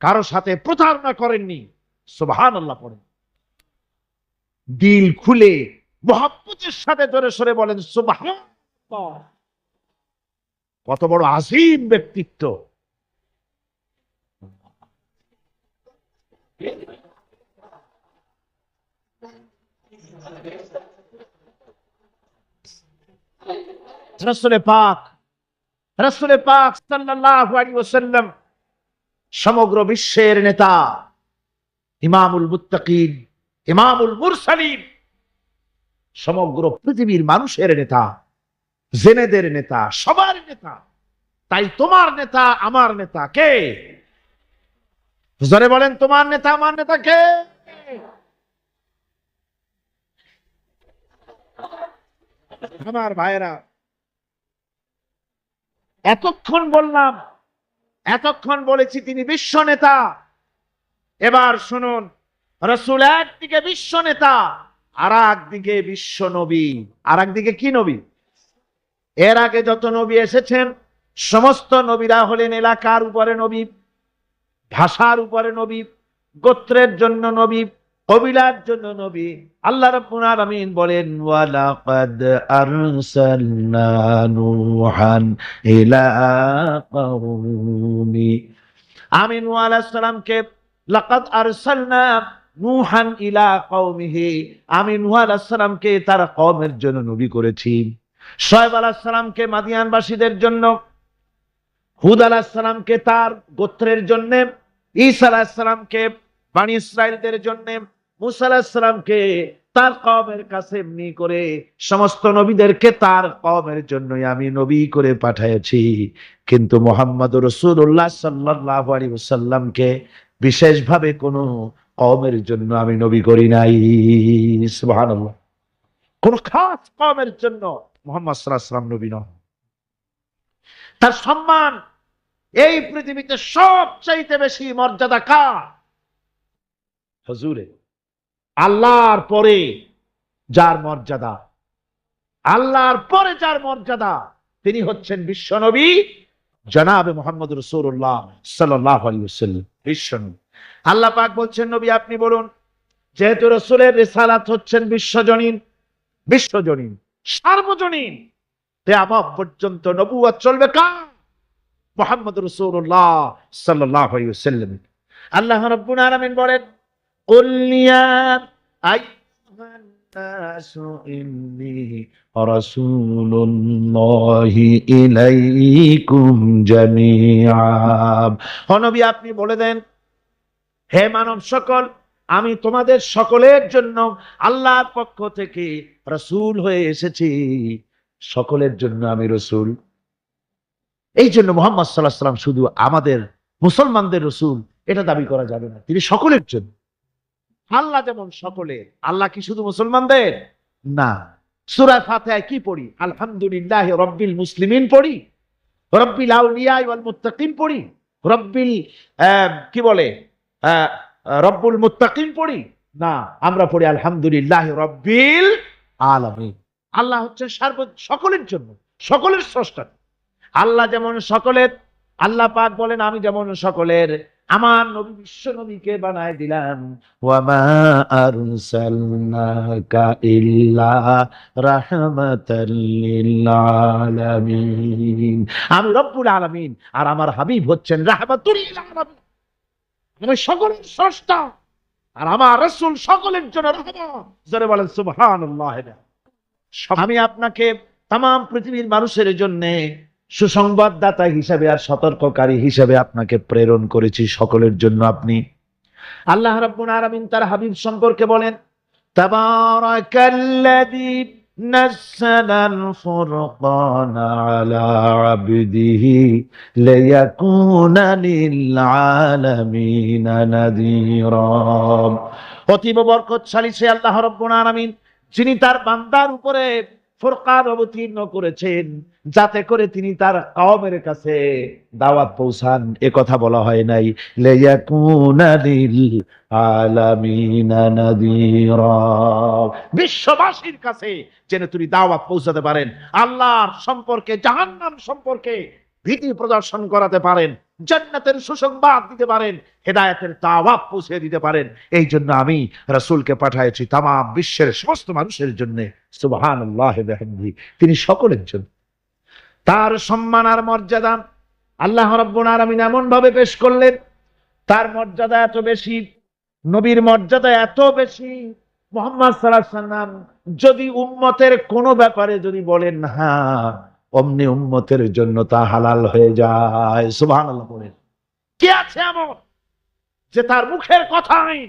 কারো সাথে প্রতারণা করেননি। সুবহানাল্লাহ পড়েন, দিল খুলে মুহাব্বতের সাথে জোরে সরে বলেন সুবহানাল্লাহ। কত বড় আযীম ব্যক্তিত্ব! রাসূল পাক সাল্লাল্লাহু আলাইহি ওয়াসাল্লাম সমগ্র বিশ্বের নেতা, ইমামুল মুত্তাকিন, ইমামুল মুরসালিন, সমগ্র পৃথিবীর মানুষের নেতা, জেনেদের নেতা, সবার নেতা। তাই তোমার নেতা আমার নেতা কে? জোরে বলেন, তোমার নেতা আমার নেতা কে? আমার ভাইয়েরা, এতক্ষণ বলেছি তিনি বিশ্ব নেতা। এবার শুনুন, রাসূল একদিকে বিশ্ব নেতা, আর একদিকে বিশ্ব নবী। আর একদিকে কি নবী? এর আগে যত নবী এসেছেন সমস্ত নবীরা হলেন এলাকার উপরে নবী, ভাষার উপরে নবী, গোত্রের জন্য নবী, কবিলার জন্য নবী। আল্লাহ রাব্বুল আলামিন বলেন ওয়ালাকাদ আরসালনা নূহান ইলা কওমি, আমি নূহ আলাইহিস সালামকে লাকাদ আরসালনা নূহান ইলা কওমিহি, আমি নূহ আলাইহিস সালামকে তার কওমের জন্য নবী করেছি। শুআয়ব আলাইহিস সালামকে মাদিয়ানবাসীদের জন্য, হুদ আলাইহিস সালামকে তার গোত্রের জন্য, ঈসা আলাইহিস সালামকে বনি ইসরাইলদের জন্য, মুসা আলাইহিস সালামকে তার কওমের কাছে এমনি করে সমস্ত নবীদেরকে তার কওমের জন্যই আমি নবী করে পাঠিয়েছি। কিন্তু মুহাম্মদুর রাসূলুল্লাহ সাল্লাল্লাহু আলাইহি ওয়াসাল্লামকে বিশেষভাবে কোন কওমের জন্য আমি নবী করি নাই। সুবহানাল্লাহ। কোন খাস কওমের জন্য মুহাম্মদ সাল্লাল্লাহু আলাইহি ওয়াসাল্লাম নবী নন। তার সম্মান এই পৃথিবীতে সবচাইতে বেশি মর্যাদা কার? হুজুরে। আল্লাহর পরে যার মর্যাদা, আল্লাহর পরে যার মর্যাদা, তিনি হচ্ছেন বিশ্বনবী জনাবে মুহাম্মদ রাসূলুল্লাহ সাল্লাল্লাহু আলাইহি ওয়াসাল্লাম, বিশ্বনবী। আল্লাহ পাক বলছেন নবী আপনি বলুন, যেহেতু রাসূলের রিসালাত হচ্ছেন বিশ্বজনীন, বিশ্বজনীন সার্বজনীন, কিয়ামত পর্যন্ত নবুয়ত চলবে কার? মুহাম্মদ রাসূলুল্লাহ সাল্লাল্লাহু আলাইহি ওয়াসাল্লাম। আল্লাহ রাব্বুল আলামিন বলেন কুল ইয়া আইয়ুহান নাসু ইন্নী রাসূলুল্লাহি ইলাইকুম জামিআ। ও নবী আপনি বলে দেন, হে মানব সকল, আমি তোমাদের সকলের জন্য আল্লাহর পক্ষ থেকে রাসূল হয়ে এসেছি, সকলের জন্য আমি রাসূল। এই জন্য মুহাম্মদ সাল্লাল্লাহু আলাইহি ওয়াসাল্লাম শুধু আমাদের মুসলমানদের রাসূল এটা দাবি করা যাবে না, তিনি সকলের জন্য। আল্লাহ যেমন সকলের, আল্লাহ কি শুধু মুসলমানদের না? সূরা ফাতিহায় কি পড়ি? আলহামদুলিল্লাহি রাব্বিল মুসলিমিন পড়ি, রাব্বিল আউলিয়া ওয়াল মুত্তাকিন পড়ি, রাব্বিল কি বলে রব্বুল মুত্তাকিন পড়ি না, আমরা পড়ি আলহামদুলিল্লাহি রাব্বিল আলামিন। আল্লাহ হচ্ছে সকলের জন্য, সকলের স্রষ্টা। আল্লাহ যেমন সকলের, আল্লাহ পাক বলেন আমি যেমন সকলের, আমার নবী বিশ্ব নবীকে বানায় দিলাম ওয়া মা আরসালনাকা ইল্লা রাহমাতাল লিল আলামিন। আমি রব্বুল আলামিন আর আমার হাবিব হচ্ছেন রাহমাতুল লিল আলামিন। আমি সকলের স্রষ্টা আর আমার রাসূল সকলের জন্য রহমত। জোরে বলেন সুবহানাল্লাহ। আমি আপনাকে তামাম পৃথিবীর মানুষের জন্য সুসংবাদদাতা হিসেবে আর সতর্ককারী হিসেবে আপনাকে প্রেরণ করেছি, সকলের জন্য আপনি। আল্লাহ রাব্বুল আলামিন তার হাবিব সম্পর্কে বলেন তাবারাকাল্লাযী নাযালাল ফুরকানা আলা আবদিহি লিয়াকুনা লিল আলামিনা নাযীরা। অতীব বরকতশালী সে আল্লাহ রাব্বুল আলামিন, যিনি তার বান্দার উপরে ফুরকান অবতীর্ণ করেছেন যাতে করে তিনি তার কওমের কাছে দাওয়াত পৌঁছান। এ কথা বলা হয় নাই লিয়াকুনা লিল আলামিনা নাযীরা, বিশ্ববাসীর কাছে যেন তিনি দাওয়াত পৌঁছাতে পারেন, আল্লাহর সম্পর্কে, জাহান্নাম সম্পর্কে ভীতি প্রদর্শন করাতে পারেন, জান্নাতের সুসংবাদ দিতে পারেন, হেদায়েতের দাওয়াত পৌঁছে দিতে পারেন। এই জন্য আমি রাসূলকে পাঠিয়েছি তামাম বিশ্বের সমস্ত মানুষের জন্য। সুবহানাল্লাহি ওয়া বিহামদিহি, তিনি সকলের জন্য। তার সম্মান আর মর্যাদা আল্লাহ রাব্বুল আলামিন এমন ভাবে পেশ করলেন, তার মর্যাদা এত বেশি, নবীর মর্যাদা এত বেশি, মুহাম্মদ সাল্লাল্লাহু আলাইহি ওয়াসাল্লাম যদি উম্মতের কোনো ব্যাপারে যদি বলেন হ্যাঁ, অমনি উম্মতের জন্য তা হালাল হয়ে যায়। সুবহানাল্লাহ বলেন। কে আছে এমন যে তার মুখের কথাই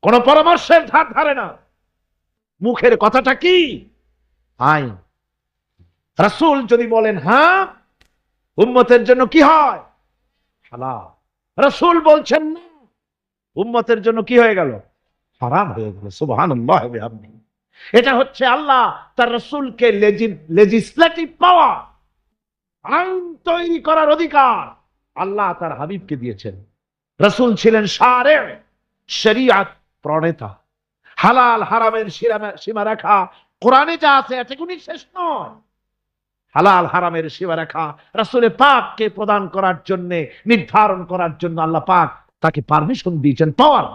কোন পরামর্শের ধার ধারে না? মুখের কথাটা কি? আইন। রাসূল যদি বলেন হ্যাঁ, উম্মতের জন্য কি হয়? হালাল। রাসূল বলছেন না, উম্মতের জন্য কি হয়ে গেল? হারাম হয়ে গেল। সুবহানাল্লাহ ওয়া বিহামদিহি। এটা হচ্ছে আল্লাহ তার রাসূলকে লেজিসলেটিভ পাওয়ার, আইন তৈরি করার অধিকার আল্লাহ তার হাবিবকে দিয়েছেন। রাসূল ছিলেন শারে, শরীয়ত প্রণেতা। হালাল হারামের সীমারেখা কোরআনে যা আছে এটুকুনি শেষ নয়। হালাল হারামের সীমারেখা রাসূলে পাককে প্রদান করার জন্য, নির্ধারণ করার জন্য আল্লাহ পাক তাকে পারমিশন দিয়েছেন, পাওয়ার।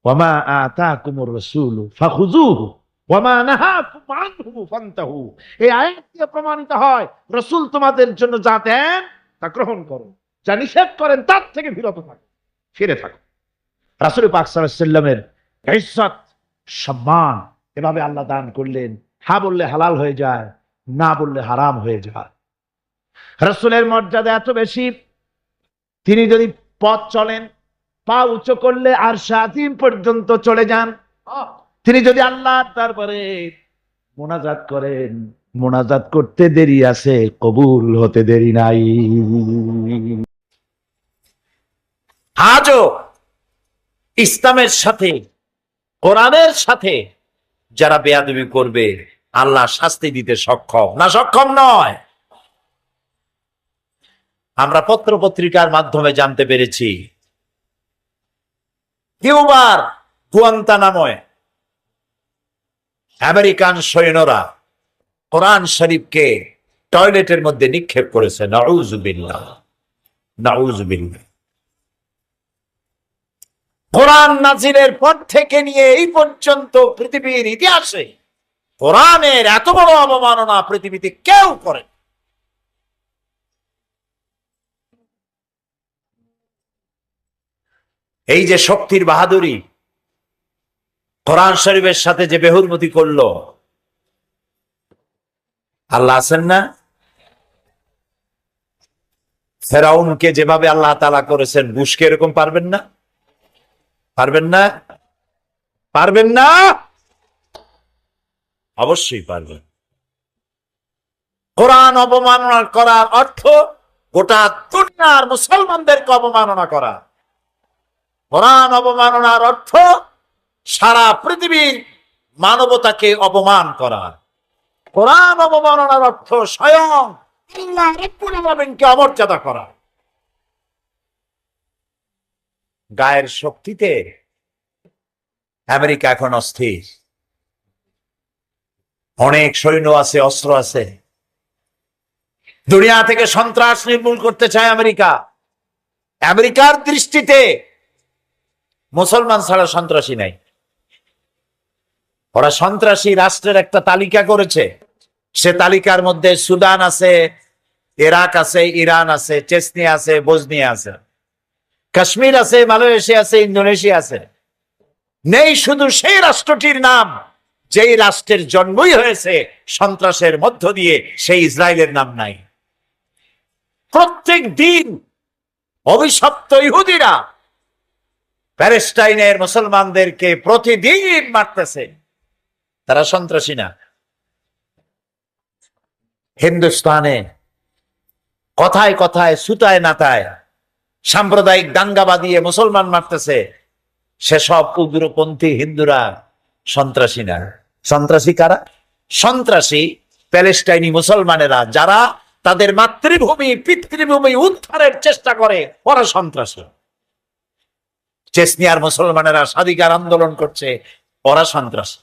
ওয়ামা আতাকুমুর রাসূলু ফাখুযুহু ওয়ামা নাহাকুম আনহু ফান্তাহু। এই আয়াত দিয়ে প্রমাণিত হয় রাসূল তোমাদের জন্য যা দেন তা গ্রহণ করো, যা নিষেধ করেন তার থেকে বিরত থাকো, ফিরে থাকো। রাসূল পাক সাল্লাল্লাহু আলাইহি ওয়াসাল্লামের ইজ্জত সম্মান এভাবে আল্লাহ দান করলেন। হ্যাঁ বললে হালাল হয়ে যায়, না বললে হারাম হয়ে যায়। রাসূলের মর্যাদা এত বেশি, তিনি যদি পথ চলেন, পা উঁচু করলে আর শাহিম পর্যন্ত চলে যান। তিনি যদি আল্লাহর দরবারে মোনাজাত করেন, মোনাজাত করতে দেরি আছে, কবুল হতে দেরি নাই। আজও ইসলামের সাথে, কোরআনের সাথে যারা বেয়াদবি করবে আল্লাহ শাস্তি দিতে সক্ষম না, সক্ষম নয়। আমরা পত্র পত্রিকার মাধ্যমে জানতে পেরেছি কিউবার গুয়ান্তানামোয় আমেরিকান সৈন্যরা কোরআন শরীফকে টয়লেটের মধ্যে নিক্ষেপ করেছে। নাউযুবিল্লাহ, নাউযুবিল্লাহ। কোরআন নাজিলের পর থেকে নিয়ে এই পর্যন্ত পৃথিবীর ইতিহাসে কোরআনের এত বড় অবমাননা পৃথিবীতে কেউ করে। এই যে শক্তির বাহাদুরি, কোরআন শরীফের সাথে যে বেহুরমতি করলো, আল্লাহ আছেন না? ফেরাউনকে যেভাবে আল্লাহ তাআলা করেছেন, বুশকে এরকম পারবেন না? পারবেন না? পারবেন না? অবশ্যই পারবেন। কোরআন অবমাননা করার অর্থ গোটা দুনিয়ার মুসলমানদেরকে অবমাননা করা। কোরআন অবমাননার অর্থ সারা পৃথিবীর মানবতাকে অপমান করা। কোরআন অবমাননার অর্থ স্বয়ং আল্লাহ রাব্বুল আলামিনকে অমর্যাদা করা। গায়ের শক্তিতে আমেরিকা এখন অস্থির। অনেক সৈন্য আছে, অস্ত্র আছে। দুনিয়া থেকে সন্ত্রাস নির্মূল করতে চায় আমেরিকা। আমেরিকার দৃষ্টিতে মুসলমান ছাড়া সন্ত্রাসী নাই। ওরা সন্ত্রাসী রাষ্ট্রের একটা তালিকা করেছে। সে তালিকার মধ্যে সুদান আছে, ইরাক আছে, ইরান আছে, চেচনিয়া আছে, বসনিয়া আছে, কাশ্মীর আছে, মালয়েশিয়া আছে, ইন্দোনেশিয়া আছে। নেই শুধু সেই রাষ্ট্রটির নাম যেই রাষ্ট্রের জন্মই হয়েছে সন্ত্রাসের মধ্য দিয়ে, সেই ইসরায়েলের নাম নাই। প্রত্যেক দিন অভিশপ্ত ইহুদিরা প্যালেস্টাইনের মুসলমানদেরকে প্রতিদিন মারতেছে। তারা সন্ত্রাসী না। হিন্দুস্তানে কথায় কথায়, সুতায় নাতায় সাম্প্রদায়িক দাঙ্গা বাঁধিয়ে মুসলমান মারতেছে। সেসব উগ্রপন্থী হিন্দুরা সন্ত্রাসী না। সন্ত্রাসী কারা? সন্ত্রাসী প্যালেস্টাইনি মুসলমানেরা, যারা তাদের মাতৃভূমি, পিতৃভূমি উদ্ধারের চেষ্টা করে, ওরা সন্ত্রাসী। চেচনিয়ার মুসলমানেরা স্বাধিকার আন্দোলন করছে, ওরা সন্ত্রাসী।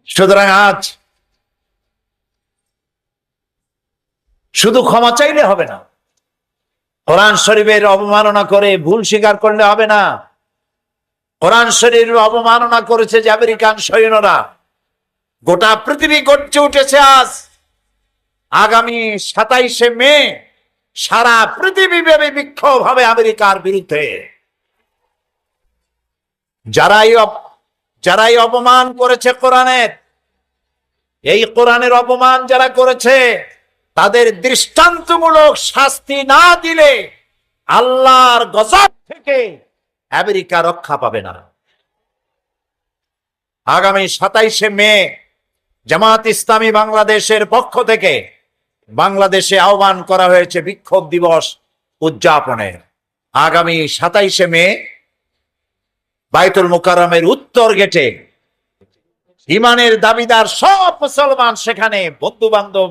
সুতরাং আজ শুধু ক্ষমা চাইলে হবে না, কোরআন শরীফের অবমাননা করে ভুল স্বীকার করলে হবে না। কোরআন শরীফের অবমাননা করেছে যে আমেরিকান সৈন্যরা, গোটা পৃথিবী গর্জে উঠেছে আজ। আগামী 27শে মে সারা পৃথিবী ব্যাপী বিক্ষোভ হবে আমেরিকার বিরুদ্ধে। যারাই অপমান করেছে কোরআনের, এই কোরআনের অপমান যারা করেছে, তাদের দৃষ্টান্তমূলক শাস্তি না দিলে আল্লাহর গজব থেকে আমেরিকা রক্ষা পাবে না। আগামী 27শে মে জামাত ইসলামী বাংলাদেশের পক্ষ থেকে বাংলাদেশে আহ্বান করা হয়েছে বিক্ষোভ দিবস উদযাপনের। আগামী 27শে মে বাইতুল মুকাররমের উত্তর গেটে ইমানের দাবিদার সব মুসলমান সেখানে বন্ধু বান্ধব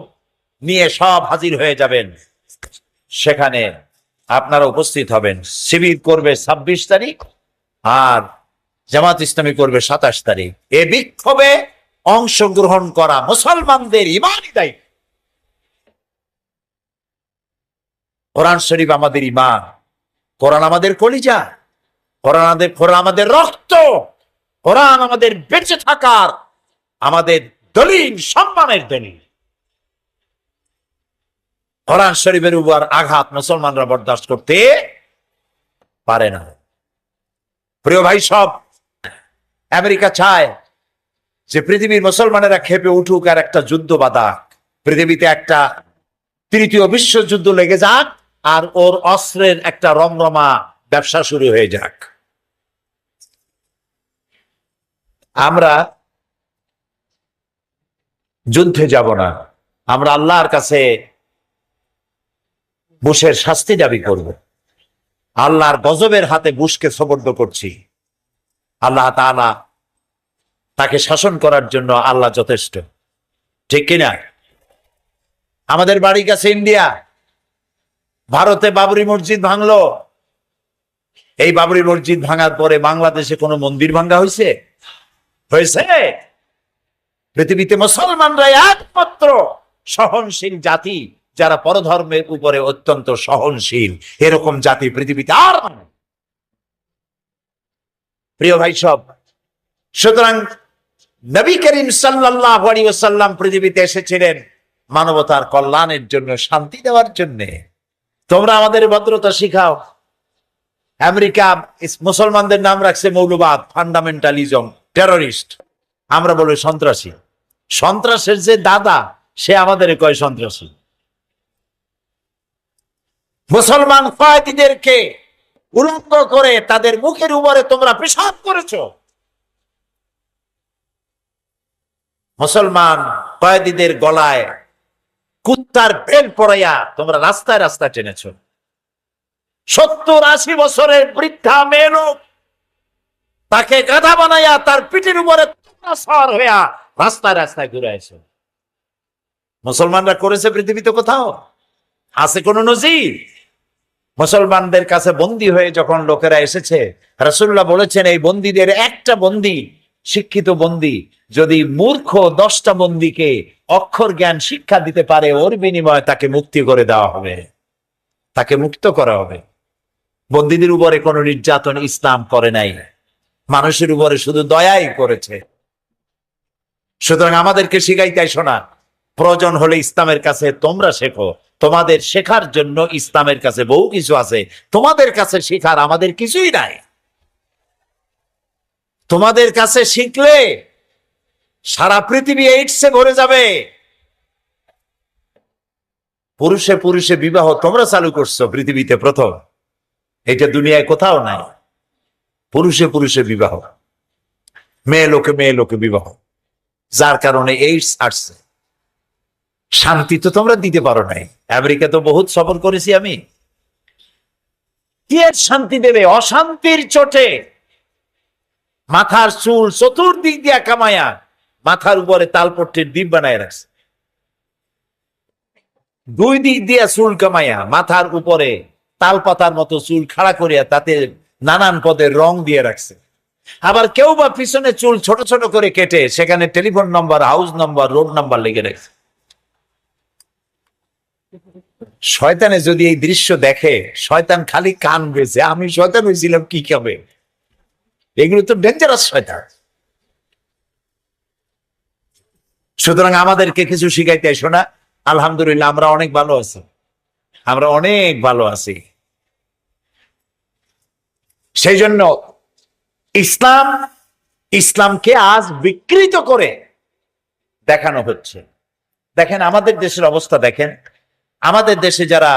নিয়ে সব হাজির হয়ে যাবেন। সেখানে আপনারা উপস্থিত হবেন। শিবির করবে 26 তারিখ আর জামাত ইসলামী করবে 27 তারিখ। এ বিক্ষোভে অংশগ্রহণ করা মুসলমানদের ইমানই দায়িত্ব। কোরআন শরীফ আমাদের ইমান, কোরআন আমাদের কলিজা, কোরআন আমাদের রক্ত, কোরআন আমাদের বেঁচে থাকার আমাদের দলিল, সম্মানের দলিল। কোরআন শরীফের উপর আঘাত মুসলমানরা বরদাস্ত করতে পারে না। প্রিয় ভাই সব, আমেরিকা চায় যে পৃথিবীর মুসলমানেরা খেপে উঠুক আর একটা যুদ্ধ বাঁধাক, পৃথিবীতে একটা তৃতীয় বিশ্বযুদ্ধ লেগে যাক আর ওর অস্ত্রের একটা রমরমা ব্যবসা শুরু হয়ে যাক। আমরা যুদ্ধে যাব না, আমরা আল্লাহর কাছে বুশের শাস্তি দাবি করব। আল্লাহর গজবের হাতে বুশকে সোপর্দ করছি। আল্লাহ তাআলা তাকে শাসন করার জন্য আল্লাহ যথেষ্ট, ঠিক কিনা? আমাদের বাড়ির কাছে ইন্ডিয়া, ভারতে বাবরি মসজিদ ভাঙলো। এই বাবরি মসজিদ ভাঙার পরে বাংলাদেশে কোনো মন্দির ভাঙ্গা হয়েছে? পৃথিবীতে মুসলমানরা একমাত্র সহনশীল জাতি, যারা পরধর্মের উপরে অত্যন্ত সহনশীল। এরকম জাতি পৃথিবীতে আর নেই। প্রিয় ভাই সব, সুতরাং নবী করিম সাল্লাল্লাহু আলাইহি ওয়াসাল্লাম পৃথিবীতে এসেছিলেন মানবতার কল্যাণের জন্য, শান্তি দেওয়ার জন্য। তোমরা আমাদের ভদ্রতা শিখাও। আমেরিকা মুসলমানদের নাম রাখছে মৌলবাদ, ফান্ডামেন্টালিজম, টেররিস্ট। আমরা বলি সন্ত্রাসী। সন্ত্রাসের যে দাদা, সে আমাদের কয় সন্ত্রাসী। মুসলমান কয়েদিদেরকে উলঙ্গ করে তাদের মুখের উপরে তোমরা পেশাব করেছো। মুসলমান কয়েদিদের গলায় কুত্তার বেল পড়াইয়া তোমরা রাস্তায় রাস্তায় টেনেছো। 70-80 বছরের বৃদ্ধা মেয়ে লোক, তাকে গাধা বানাইয়া তার পিঠের উপরে সওয়ার হইয়া রাস্তায় রাস্তায় ঘুরাইছো। মুসলমানরা করেছে পৃথিবীতে কোথাও? আছে কোন নজির? মুসলমানদের কাছে বন্দী হয়ে যখন লোকেরা এসেছে, রাসূলুল্লাহ বলেছেন এই বন্দীদের একটা বন্দী, শিক্ষিত বন্দী, যদি মূর্খ 10টা বন্দীকে অক্ষর জ্ঞান শিক্ষা দিতে পারে, ওর বিনিময়ে তাকে মুক্তি করে দেওয়া হবে, তাকে মুক্ত করা হবে। বন্দীদের উপরে কোনো নির্যাতন ইসলাম করে নাই, মানুষের উপরে শুধু দয়াই করেছে। সুতরাং আমাদেরকে শিখাইতে আইসো না, প্রয়োজন হলে ইসলামের কাছে তোমরা শেখো। তোমাদের শেখার জন্য ইসলামের কাছে বহু কিছু আছে, তোমাদের কাছে শেখার আমাদের কিছুই নাই। তোমাদের কাছে শিখলে সারা পৃথিবী এইডসে ভরে যাবে। পুরুষে পুরুষে বিবাহ তোমরা চালু করছো পৃথিবীতে প্রথম, এটা দুনিয়ায় কোথাও নাই। পুরুষে পুরুষে বিবাহ, মেয়ে লোকে বিবাহ, যার কারণে এইডস আসছে। শান্তি তো তোমরা দিতে পারো নাই। আমেরিকা তো বহুত সফর করেছি আমি, কি আর শান্তি দেবে? অশান্তির চোটে মাথার চুল চতুর্দিক দিয়া কামায়া মাথার উপরে তালপট্টির দ্বীপ বানায় রাখছে। 2 দিক দিয়া চুল কামাইয়া মাথার উপরে তালপাতার মতো চুল খাড়া করিয়া তাতে নানান পদের রং দিয়ে রাখছে। আবার কেউ বা পিছনে চুল ছোট ছোট করে কেটে সেখানে টেলিফোন নম্বর, হাউস নম্বর, রোড নাম্বার লিখে রাখছে। শয়তানে যদি এই দৃশ্য দেখে, শয়তান খালি কান বেছে, আমি শয়তান হয়েছিলাম কি হবে? এগুলো তো ডেঞ্জারাস শয়তান। সুতরাং আমাদেরকে কিছু শিখাইতে এসো না। আলহামদুলিল্লাহ আমরা অনেক ভালো আছি, আমরা অনেক ভালো আছি। সেই জন্য ইসলামকে আজ বিকৃত করে দেখানো হচ্ছে। দেখেন আমাদের দেশের অবস্থা, দেখেন আমাদের দেশে যারা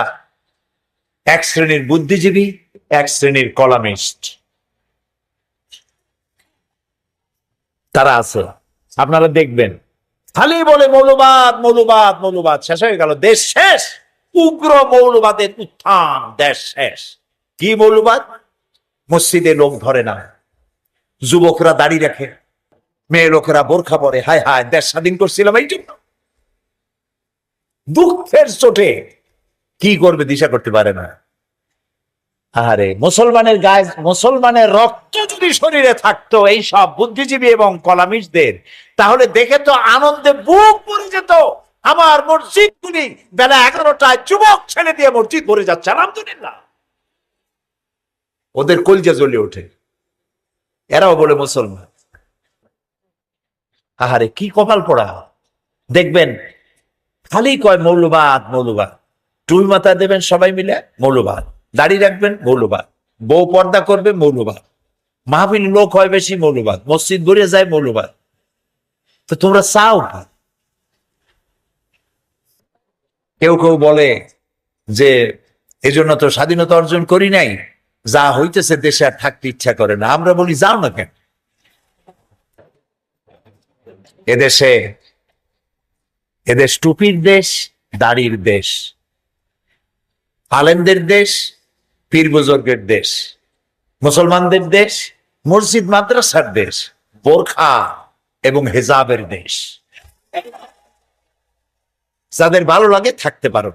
এক শ্রেণীর বুদ্ধিজীবী, এক শ্রেণীর কলামিস্ট তারা আছে, আপনারা দেখবেন খালি বলে মৌলবাদ মৌলবাদ মৌলবাদ। শেষ হয়ে গেল, দেশ শেষ। উগ্র মৌলবাদের উত্থান, দেশ শেষ। কি মৌলবাদ? মসজিদে লোক ধরে না, যুবকরা দাড়ি রাখে, মেয়ে লোকেরা বোরখা পরে। হায় হায়, দেশ স্বাধীন করছিলাম এই জন্য। দুঃখের চোটে কি করবে দিশা করতে পারে না। আরে মুসলমানের গায়ে, মুসলমানের রক্ত যদি শরীরে থাকতো এই সব বুদ্ধিজীবী এবং কলামিস্টদের, তাহলে দেখে তো আনন্দে বুক ভরে যেত। আমার মসজিদগুলি বেলা 11টায় যুবক ছেলে দিয়ে মসজিদ ভরে যাচ্ছে, আলহামদুলিল্লাহ। ওদের কলজা জ্বলে ওঠে, এরাও বলে মুসলমান। আহারে কি কপাল পড়া! দেখবেন খালি কয় মৌলবাদ মৌলবাদ, টুই মাথা দেবেন সবাই মিলে মৌলবাদ, দাড়ি রাখবেন মৌলবাদ, বউ পর্দা করবে মৌলবাদ, মাহফিল লোক হয় বেশি মৌলবাদ, মসজিদ গড়িয়ে যায় মৌলবাদ। তো তোমরা চাও কি? কেউ কেউ বলে যে এজন্য তো স্বাধীনতা অর্জন করি নাই, যা হইতেছে দেশে আর থাকতে ইচ্ছা করে না। আমরা বলি যাও না কেন? এদেশ টুপির দেশ, দাড়ির দেশ, আলেমদের দেশ, পীর বুজুর্গের দেশ, মুসলমানদের দেশ, মসজিদ মাদ্রাসার দেশ, বোরখা এবং হেজাবের দেশ। যাদের ভালো লাগে থাকতে পারো,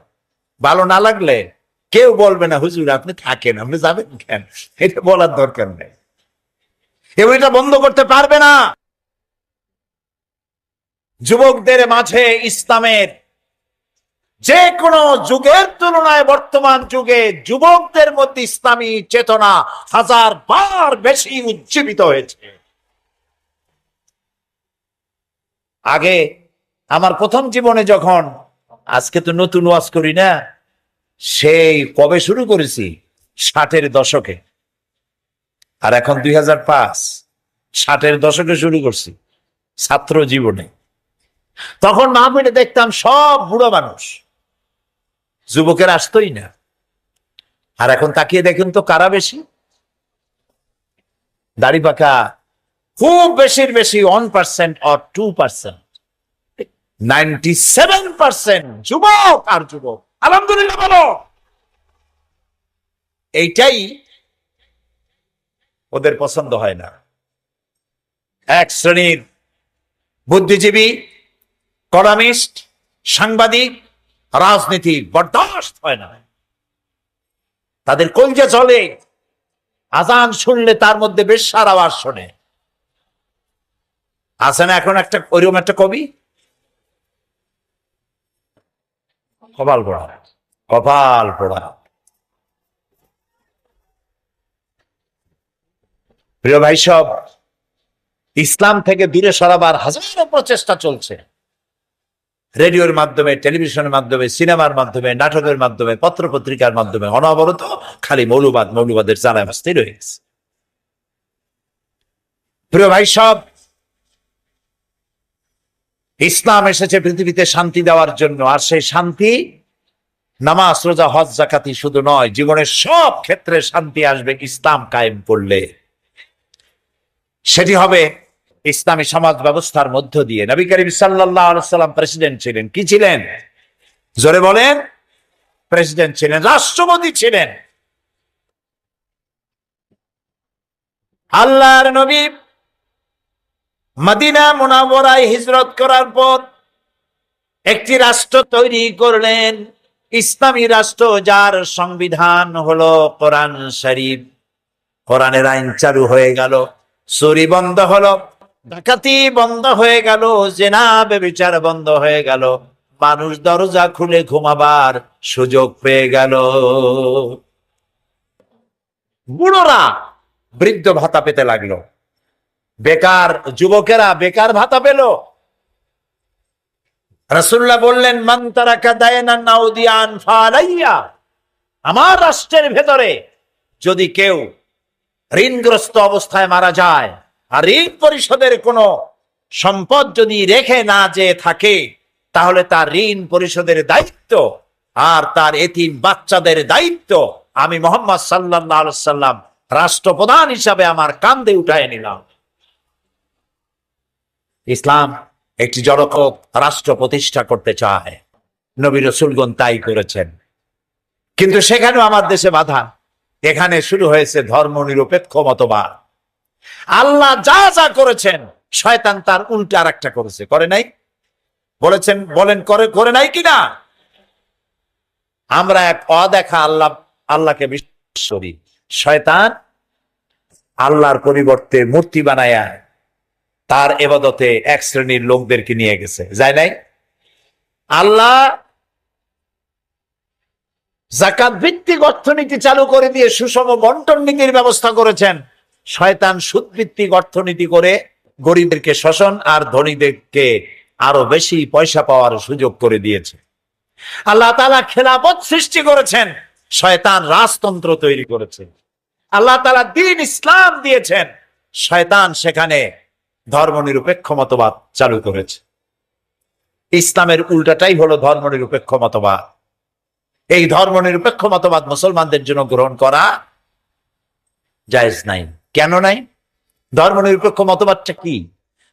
ভালো না লাগলে কেউ বলবে না হুজুর আপনি থাকেন, আপনি যাবেন কেন, এটা বলার দরকার নেই। এটা বন্ধ করতে পারবে না। যুবকদের মাঝে ইসলামের যে কোনো যুগের তুলনায় বর্তমান যুগে যুবকদের মধ্যে ইসলামী চেতনা 1000 বার বেশি উজ্জীবিত হয়েছে। আগে আমার প্রথম জীবনে যখন, আজকে তো নতুন ওয়াজ করি না, সেই কবে শুরু করেছি 60-এর দশকে, আর এখন 2005, 60-এর দশকে শুরু করছি ছাত্র জীবনে। তখন মাহফিলে দেখতাম সব বুড়ো মানুষ, যুবকের আসতোই না। আর এখন তাকিয়ে দেখুন তো কারা বেশি? দাড়ি পাকা খুব বেশির বেশি 1% or 2%, 97% যুবক আর যুবক। আলহামদুলিল্লাহ বলো। এইটাই ওদের পছন্দ হয় না। এক শ্রেণীর বুদ্ধিজীবী, কলামিস্ট, সাংবাদিক, রাজনীতি বরদাস্ত হয় না। তাদের কলজে চলে, আজান শুনলে তার মধ্যে বেশ্যার আওয়াজ শোনে। আছে না এখন একটা ওইরকম একটা কবি? কপাল পোড়া, কপাল পোড়া। প্রিয় ভাই সব, ইসলাম থেকে দূরে সরাবার হাজারো প্রচেষ্টা চলছে। রেডিওর মাধ্যমে, টেলিভিশনের মাধ্যমে, সিনেমার মাধ্যমে, নাটকের মাধ্যমে, পত্র পত্রিকার মাধ্যমে অনবরত খালি মৌলবাদ মৌলবাদের জ্বালায় ভাসতে রয়েছে। প্রিয় ভাই সব, ইসলাম এসেছে পৃথিবীতে শান্তি দেওয়ার জন্য। আর সেই শান্তি নামাজ, রোজা, হজ, যাকাতি শুধু নয়, জীবনের সব ক্ষেত্রে শান্তি আসবে ইসলাম কায়েম করলে। সেটি হবে ইসলামী সমাজ ব্যবস্থার মধ্য দিয়ে। নবী করিম সাল্লাল্লাহু আলাইহি ওয়াসাল্লাম প্রেসিডেন্ট ছিলেন। কি ছিলেন? জোরে বলেন। প্রেসিডেন্ট ছিলেন, রাষ্ট্রপতি ছিলেন। আল্লাহর নবী মদিনা মুনাওয়ারায় হিজরত করার পর একটি রাষ্ট্র তৈরি করলেন, ইসলামী রাষ্ট্র, যার সংবিধান হলো কোরআন শরীফ। কোরআনের আইন চালু হয়ে গেল, চুরি বন্ধ হলো, ডাকাতি বন্ধ হয়ে গেল, জিনা ব্যভিচার বন্ধ হয়ে গেল, মানুষ দরজা খুলে ঘুমাবার সুযোগ পেয়ে গেল। বুড়োরা বৃদ্ধ ভাতা পেতে লাগলো, বেকার যুবকেরা বেকার ভাতা পেল। রাসূলুল্লাহ বললেন, মান তারাকা দায়নান নাউদিয়ান ফালাইয়া, আমার রাষ্ট্রের ভেতরে যদি কেউ ঋণগ্রস্ত অবস্থায় মারা যায় আর ঋণ পরিশোধের কোনো সম্পদ যদি রেখে না যে থাকে, তাহলে তার ঋণ পরিশোধের দায়িত্ব আর তার এতিম বাচ্চাদের দায়িত্ব আমি মুহাম্মদ সাল্লাল্লাহু আলাইহি ওয়াসাল্লাম রাষ্ট্রপ্রধান হিসাবে আমার কাঁধে উঠায় নিলাম। ইসলাম একটি জনক রাষ্ট্র প্রতিষ্ঠা করতে চায়, নবী রাসূলগণ তাই করেছেন। কিন্তু সেখানেও আমার দেশে বাধা। এখানে শুরু হয়েছে ধর্ম নিরপেক্ষ মতবাদ। আল্লাহ যা যা করেছেন, শয়তান তার উল্টা আর একটা করেছে, করে নাই? বলেছেন, বলেন করে নাই কিনা? আমরা এক অদেখা আল্লাহকে বিশ্বাস করি, শয়তান আল্লাহর পরিবর্তে মূর্তি বানায়া তার ইবাদতে এক শ্রেণীর লোকদেরকে নিয়ে গেছে, যায় নাই? আল্লাহ যাকাত ভিত্তিক অর্থনীতি চালু করে দিয়ে সুষম বন্টন নীতির ব্যবস্থা করেছেন। শয়তান সুদ ভিত্তিক অর্থনীতি করে গরিবদেরকে শোষণ আর ধনীদেরকে আরো বেশি পয়সা পাওয়ার সুযোগ করে দিয়েছে। আল্লাহ তাআলা খেলাফত সৃষ্টি করেছেন, শয়তান রাজতন্ত্র তৈরি করেছে। আল্লাহ তাআলা দ্বীন ইসলাম দিয়েছেন, শয়তান সেখানে ধর্মনিরপেক্ষ মতবাদ চালু করেছে। ইসলামের উল্টাটাই হলো ধর্মনিরপেক্ষ মতবাদ। এই ধর্মনিরপেক্ষ মতবাদ মুসলমানদের জন্য গ্রহণ করা জায়েজ নাই। কেন নাই? ধর্মনিরপেক্ষ মতবাদটা কি?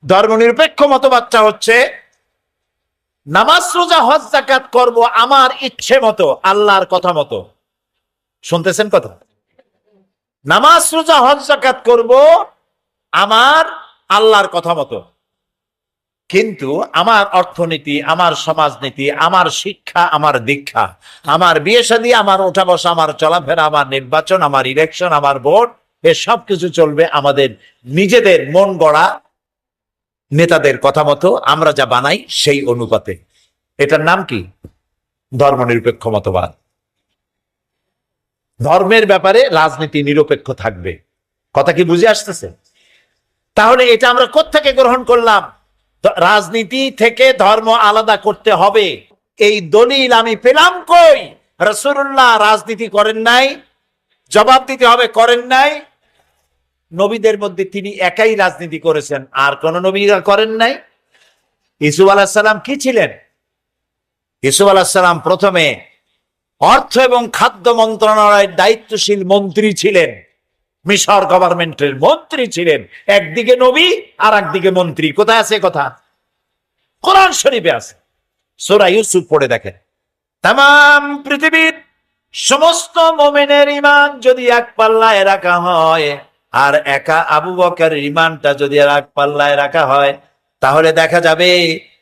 ধর্মনিরপেক্ষ মতবাদটা হচ্ছে নামাজ রোজা হজ যাকাত করব আমার ইচ্ছে মতো, আল্লাহর কথা মতো। শুনতেছেন কথা? নামাজ রোজা হজ যাকাত করব আমার আল্লাহর কথা মতো, কিন্তু আমার অর্থনীতি, আমার সমাজনীতি, আমার শিক্ষা, আমার দীক্ষা, আমার বিয়ে শাদী, আমার ওঠা বসা, আমার চলাফেরা, আমার নির্বাচন, আমার ইলেকশন, আমার ভোট, এ সব কিছু চলবে আমাদের নিজেদের মন গড়া নেতাদের কথা মতো, আমরা যা বানাই সেই অনুপাতে। এটার নাম কি? ধর্মনিরপেক্ষ মতবাদ। ধর্মের ব্যাপারে রাজনীতি নিরপেক্ষ থাকবে। কথা কি বুঝে আসতেছে? তাহলে এটা আমরা কোত্থেকে গ্রহণ করলাম? রাজনীতি থেকে ধর্ম আলাদা করতে হবে, এই দলিল আমি পেলাম কই? রাসূলুল্লাহ রাজনীতি করেন নাই, জবাব দিতে হবে করেন নাই। নবীদের মধ্যে তিনি একাই রাজনীতি করেছেন, আর কোন নবীরা করেন নাই। ইউসুফ আলাইহিস সালাম কি ছিলেন? ইউসুফ আলাইহিস সালাম প্রথমে অর্থ এবং খাদ্য মন্ত্রণালয়ের দায়িত্বশীল মন্ত্রী ছিলেন, মিশর গভর্নমেন্টের মন্ত্রী ছিলেন। একদিকে নবী আর একদিকে মন্ত্রী। কোথায় আছে কথা? কোরআন শরীফে আছে। সূরা ইউসুফ পড়ে দেখেন। তাম পৃথিবীর সমস্ত মুমিনের ঈমান যদি এক পাল্লায় রাখা হয়, আর একা আবু বকরের ঈমানটা যদি এক পাল্লায় রাখা হয়, তাহলে দেখা যাবে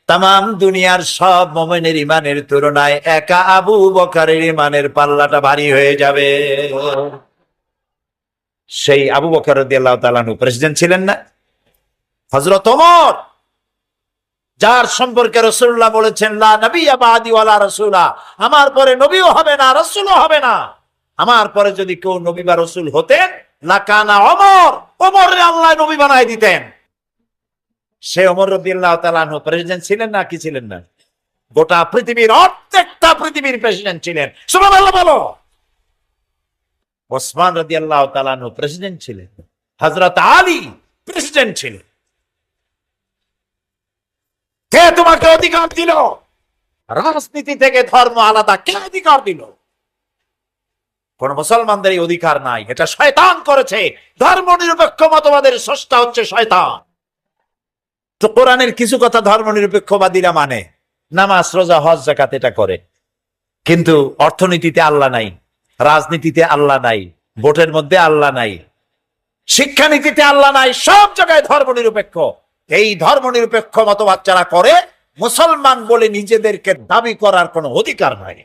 তাম দুনিয়ার সব মুমিনের ঈমানের তুলনায় একা আবু বকরের ঈমানের পাল্লাটা ভারী হয়ে যাবে। সেই আবু বকর রাদিয়াল্লাহু তাআলা আনহু প্রেসিডেন্ট ছিলেন না? হযরত ওমর, যার সম্পর্কে রাসূলুল্লাহ বলেছেন লা নবিয়্যা বাদি ওয়ালা রাসূলা, আমার পরে নবীও হবে না, রাসূলও হবে না। আমার পরে যদি কেউ নবী বা রাসূল হতেন, লাকানা ওমর, ওমরকে আল্লাহ নবী বানায় দিতেন। সে ওমর রাদিয়াল্লাহু তাআলা আনহু প্রেসিডেন্ট ছিলেন না? কি ছিলেন না? গোটা পৃথিবীর অর্ধেকটা পৃথিবীর প্রেসিডেন্ট ছিলেন। সুবহানাল্লাহ বলো। ওসমান রাদিয়াল্লাহু তাআলা আনহু প্রেসিডেন্ট ছিলেন। হযরত আলী প্রেসিডেন্ট ছিলেন। কে তোমাকে অধিকার দিল? রাজনীতি থেকে ধর্ম আলাদা কে অধিকার দিল? কোন মুসলমানদের এই অধিকার নাই, এটা শয়তান করেছে। ধর্ম নিরপেক্ষ মতবাদের স্রষ্টা হচ্ছে শয়তান। তো কোরআনের কিছু কথা ধর্ম নিরপেক্ষবাদীরা মানে, নামাজ রোজা হজ যাকাত এটা করে, কিন্তু অর্থনীতিতে আল্লাহ নাই, রাজনীতিতে আল্লাহ নাই, ভোটের মধ্যে আল্লাহ নাই, শিক্ষানীতিতে আল্লাহ নাই, সব জায়গায় ধর্ম নিরপেক্ষ। এই ধর্ম নিরপেক্ষ মতবাদ যারা করে, মুসলমান বলে নিজেদেরকে দাবি করার কোনো অধিকার নাই।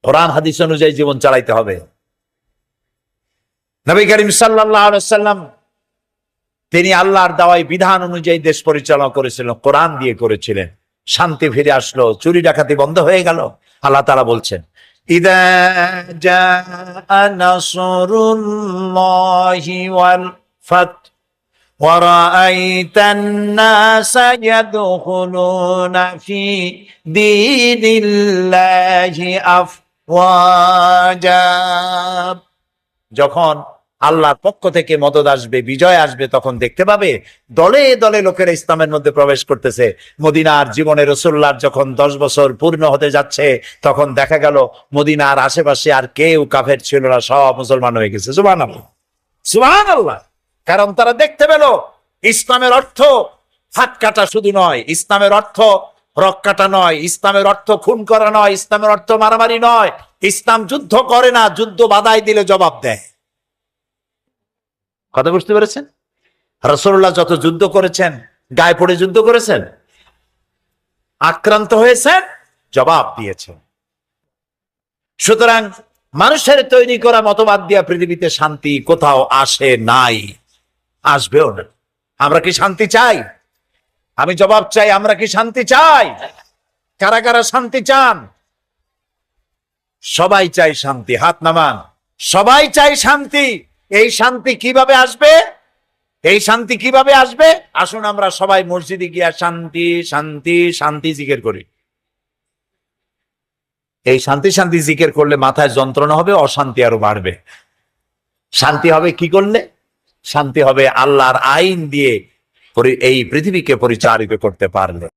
কোরআন হাদিস অনুযায়ী জীবন চালাইতে হবে। নবী করিম সাল্লাল্লাহু আলাইহি ওয়াসাল্লাম তিনি আল্লাহর দেওয়া বিধান অনুযায়ী দেশ পরিচালনা করেছিলেন, কোরআন দিয়ে করেছিলেন। শান্তি ফিরে আসলো, চুরি ডাকাতি বন্ধ হয়ে গেল। আল্লাহ তাআলা বলছেন, ইযা জাআ নাসরুল্লাহি ওয়াল ফাত ওয়া রাআইতান নাসা ইয়াদখুলুনা ফি দীনিল্লাহি আফওয়াজা। যখন আল্লাহর পক্ষ থেকে মদদ আসবে, বিজয় আসবে, তখন দেখতে পাবে দলে দলে লোকেরা ইসলামের মধ্যে প্রবেশ করতেছে। মদিনার জীবনে রাসূলুল্লাহর যখন 10 বছর পূর্ণ হতে যাচ্ছে, তখন দেখা গেল মদিনার আশেপাশে আর কেউ কাফের ছিল না, সব মুসলমান হয়ে গেছে। সুবহানাল্লাহ, সুবহানাল্লাহ। কারণ তারা দেখতে পেল ইসলামের অর্থ হাত কাটা শুধু নয়, ইসলামের অর্থ রক কাটা নয়, ইসলামের অর্থ খুন করা নয়, ইসলামের অর্থ মারামারি নয়। ইসলাম যুদ্ধ করে না, যুদ্ধ বাধাই দিলে জবাব দেয়। কথা বুঝতে পেরেছেন? রাসূলুল্লাহ যত যুদ্ধ করেছেন, গায়ে পড়ে যুদ্ধ করেছেন, আক্রান্ত হয়েছেন, জবাব দিয়েছেন। সুতরাং মানুষের তৈরি করা মতবাদ দিয়া পৃথিবীতে শান্তি কোথাও আসে নাই, আসবেও না। আমরা কি শান্তি চাই? আমি জবাব চাই, আমরা কি শান্তি চাই? কারা কারা শান্তি চান? সবাই চাই শান্তি, হাত নামান। সবাই চাই শান্তি। এই শান্তি কিভাবে আসবে? এই শান্তি কিভাবে আসবে? আসুন আমরা সবাই মসজিদে গিয়া শান্তি শান্তি শান্তি জিকির করি। এই শান্তি শান্তি জিকির করলে মাথায় যন্ত্রণা হবে, অশান্তি আরো বাড়বে। শান্তি হবে কি করলে? শান্তি হবে আল্লাহর আইন দিয়ে এই পৃথিবীকে পরিচালিত করতে পারলে।